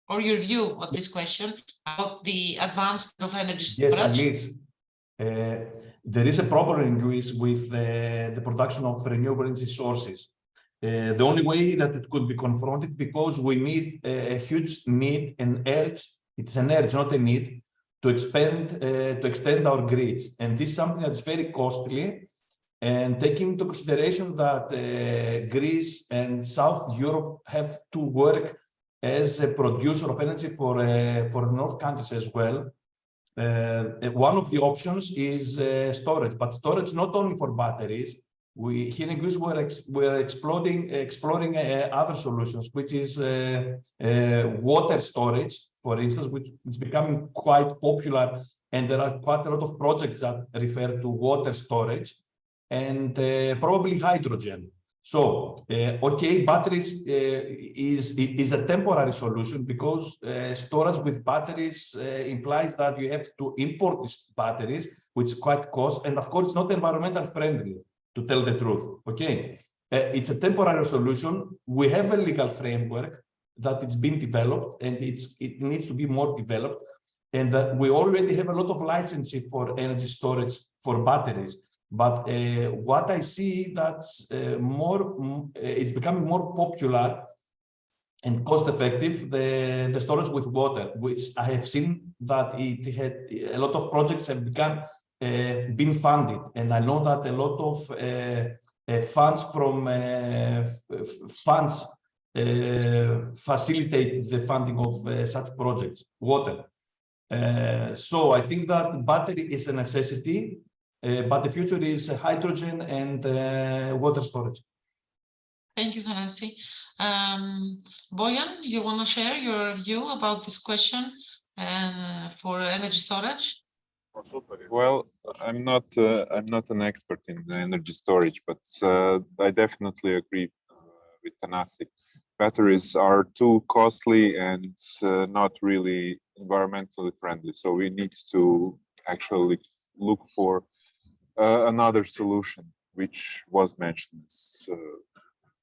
A: Or your view of this question about the advancement of energy storage?
G: Yes, Alice. There is a problem in Greece with the production of renewable energy sources. The only way that it could be confronted, because we meet a huge need and urge, it's an urge, not a need, to extend our grids. And this is something that's very costly. And taking into consideration that Greece and South Europe have to work as a producer of energy for the North countries as well, one of the options is storage, but storage not only for batteries. We here in Greece we're exploring other solutions, which is water storage, for instance, which is becoming quite popular, and there are quite a lot of projects that refer to water storage, and probably hydrogen. So, okay, batteries is a temporary solution, because storage with batteries implies that you have to import these batteries, which is quite cost, and of course, it's not environmental friendly, to tell the truth. Okay, it's a temporary solution. We have a legal framework that it's been developed, and it needs to be more developed, and that we already have a lot of licensing for energy storage for batteries. But what I see that's it's becoming more popular and cost-effective, the storage with water, which I have seen that it had a lot of projects have been funded, and I know that a lot of funds from funds facilitate the funding of such projects, water. So I think that battery is a necessity. But the future is hydrogen and water storage.
A: Thank you, Thanasi. Boyan, you want to share your view about this question for energy storage?
E: Well, I'm not an expert in energy storage, but I definitely agree with Thanasi. Batteries are too costly and not really environmentally friendly. So we need to actually look for another solution, which was mentioned,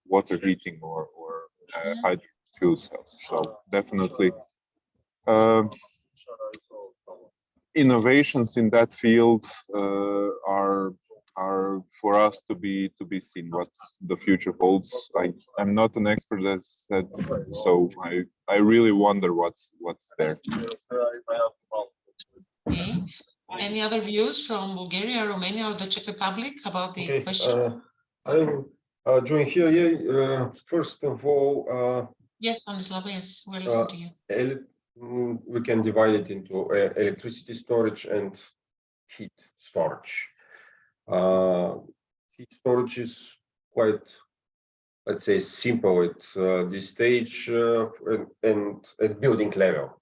E: water heating or hydrogen fuel cells. So definitely innovations in that field are for us to be seen what the future holds. I'm not an expert, as said, so I really wonder what's there.
A: Okay. Any other views from Bulgaria, Romania, or the Czech Republic about the question?
F: I'll join here. Yeah, first of all,
A: Yes, Stanislava, yes, we're listening to you.
F: we can divide it into electricity storage and heat storage. Heat storage is quite, let's say, simple at this stage and at building level.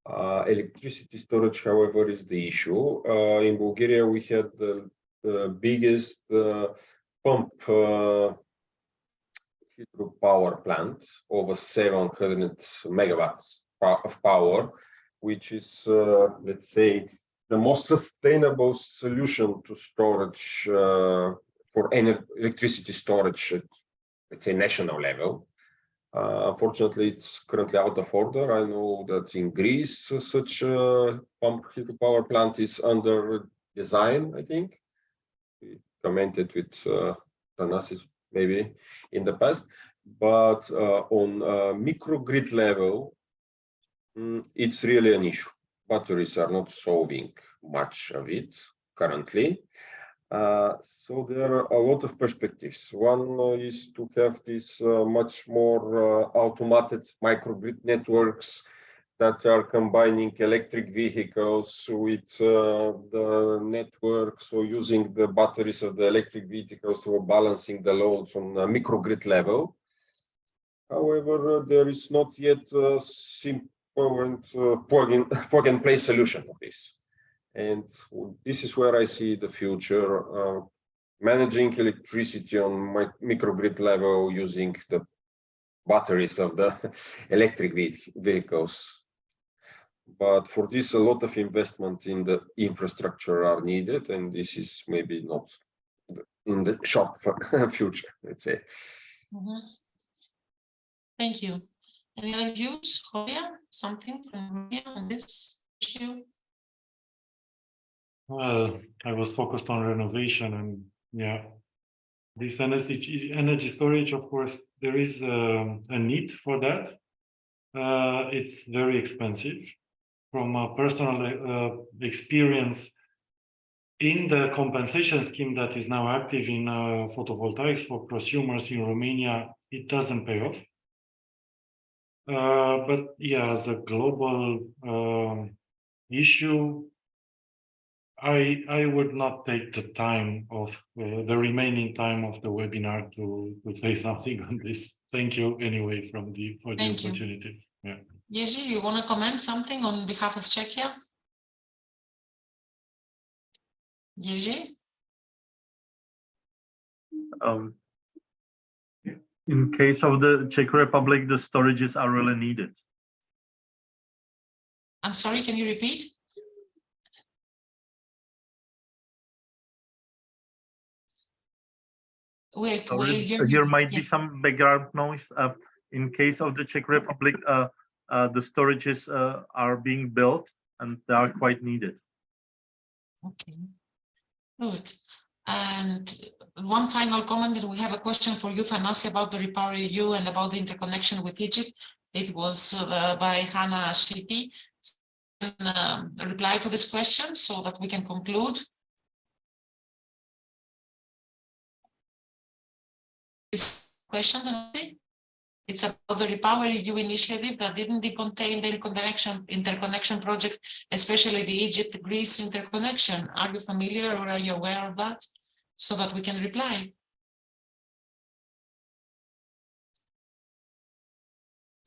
F: Electricity storage, however, is the issue. In Bulgaria, we had the biggest pump hydropower plant, over 700 megawatts of power, which is, let's say, the most sustainable solution to storage for electricity storage at, let's say, national level. Unfortunately, it's currently out of order. I know that in Greece, such a pump hydropower plant is under design, I think. We commented with Thanasis maybe in the past, but on microgrid level, it's really an issue. Batteries are not solving much of it currently. So there are a lot of perspectives. One is to have these much more automated microgrid networks that are combining electric vehicles with the network, so using the batteries of the electric vehicles for balancing the loads on a microgrid level. However, there is not yet a simple and plug-and-play solution for this. And this is where I see the future, managing electricity on microgrid level using the batteries of the electric vehicles. But for this, a lot of investment in the infrastructure are needed, and this is maybe not in the short future, let's say.
A: Thank you. Any other views, Horia? Something from Romania on this issue?
D: Well, I was focused on renovation, and yeah, this energy storage, of course, there is a need for that. It's very expensive. From a personal experience, in the compensation scheme that is now active in photovoltaics for prosumers in Romania, it doesn't pay off. But yeah, as a global issue, I would not take the time of the remaining time of the webinar to say something on this. Thank you anyway for the opportunity. Yeah.
A: Jerzy, you want to comment something on behalf of Czechia? Jerzy?
H: In case of the Czech Republic, the storages are really needed.
A: I'm sorry, can you repeat?
H: Here might be some background noise. In case of the Czech Republic, the storages are being built and they are quite needed.
A: Okay, good. And one final comment, that we have a question for you, Thanasi, about the Repower EU and about the interconnection with Egypt. It was by Hannah Shipi. Reply to this question so that we can conclude. This question, it's about the Repower EU initiative that didn't contain the interconnection project, especially the Egypt-Greece interconnection. Are you familiar or are you aware of that? So that we can reply.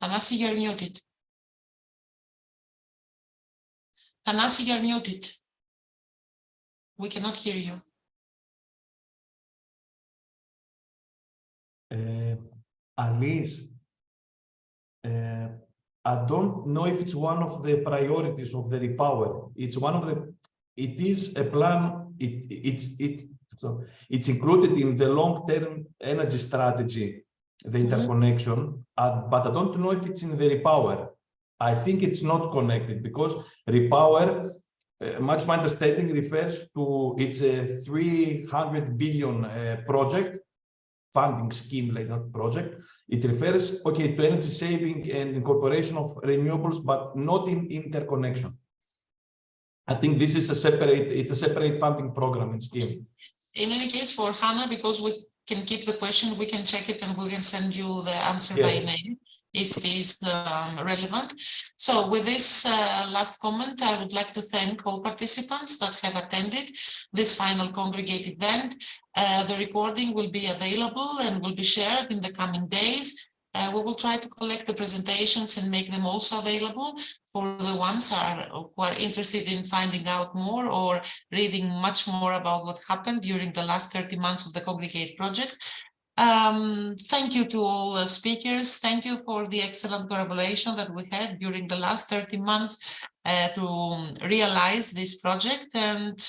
A: Thanasi, you're muted. Thanasi, you're muted. We cannot hear you.
G: Alice, I don't know if it's one of the priorities of the Repower. It's one of the, it is a plan, it's included in the long-term energy strategy the interconnection, but I don't know if it's in the repower. I think it's not connected because repower, much my understanding, refers to it's a 300 billion project, funding scheme, like not project. It refers, okay, to energy saving and incorporation of renewables, but not in interconnection. I think this is it's a separate funding program and scheme.
A: In any case, for Hannah, because we can keep the question, we can check it and we can send you the answer by email if it is relevant. So with this last comment, I would like to thank all participants that have attended this final Congregate event. The recording will be available and will be shared in the coming days. We will try to collect the presentations and make them also available for the ones who are interested in finding out more or reading much more about what happened during the last 30 months of the Congregate project. Thank you to all speakers. Thank you for the excellent collaboration that we had during the last 30 months to realize this project, and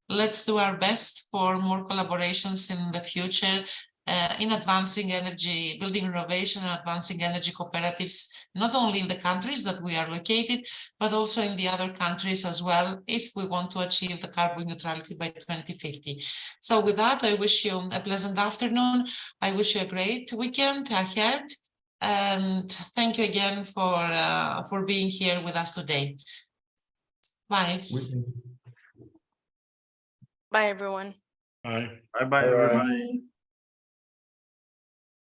A: let's do our best for more collaborations in the future in advancing energy, building renovation and advancing energy cooperatives, not only in the countries that we are located, but also in the other countries as well, if we want to achieve the carbon neutrality by 2050. So with that, I wish you a pleasant afternoon. I wish you a great weekend ahead. And thank you again for being here with us today. Bye.
I: Bye, everyone.
D: Bye.
H: Bye bye, everybody.
I: Bye.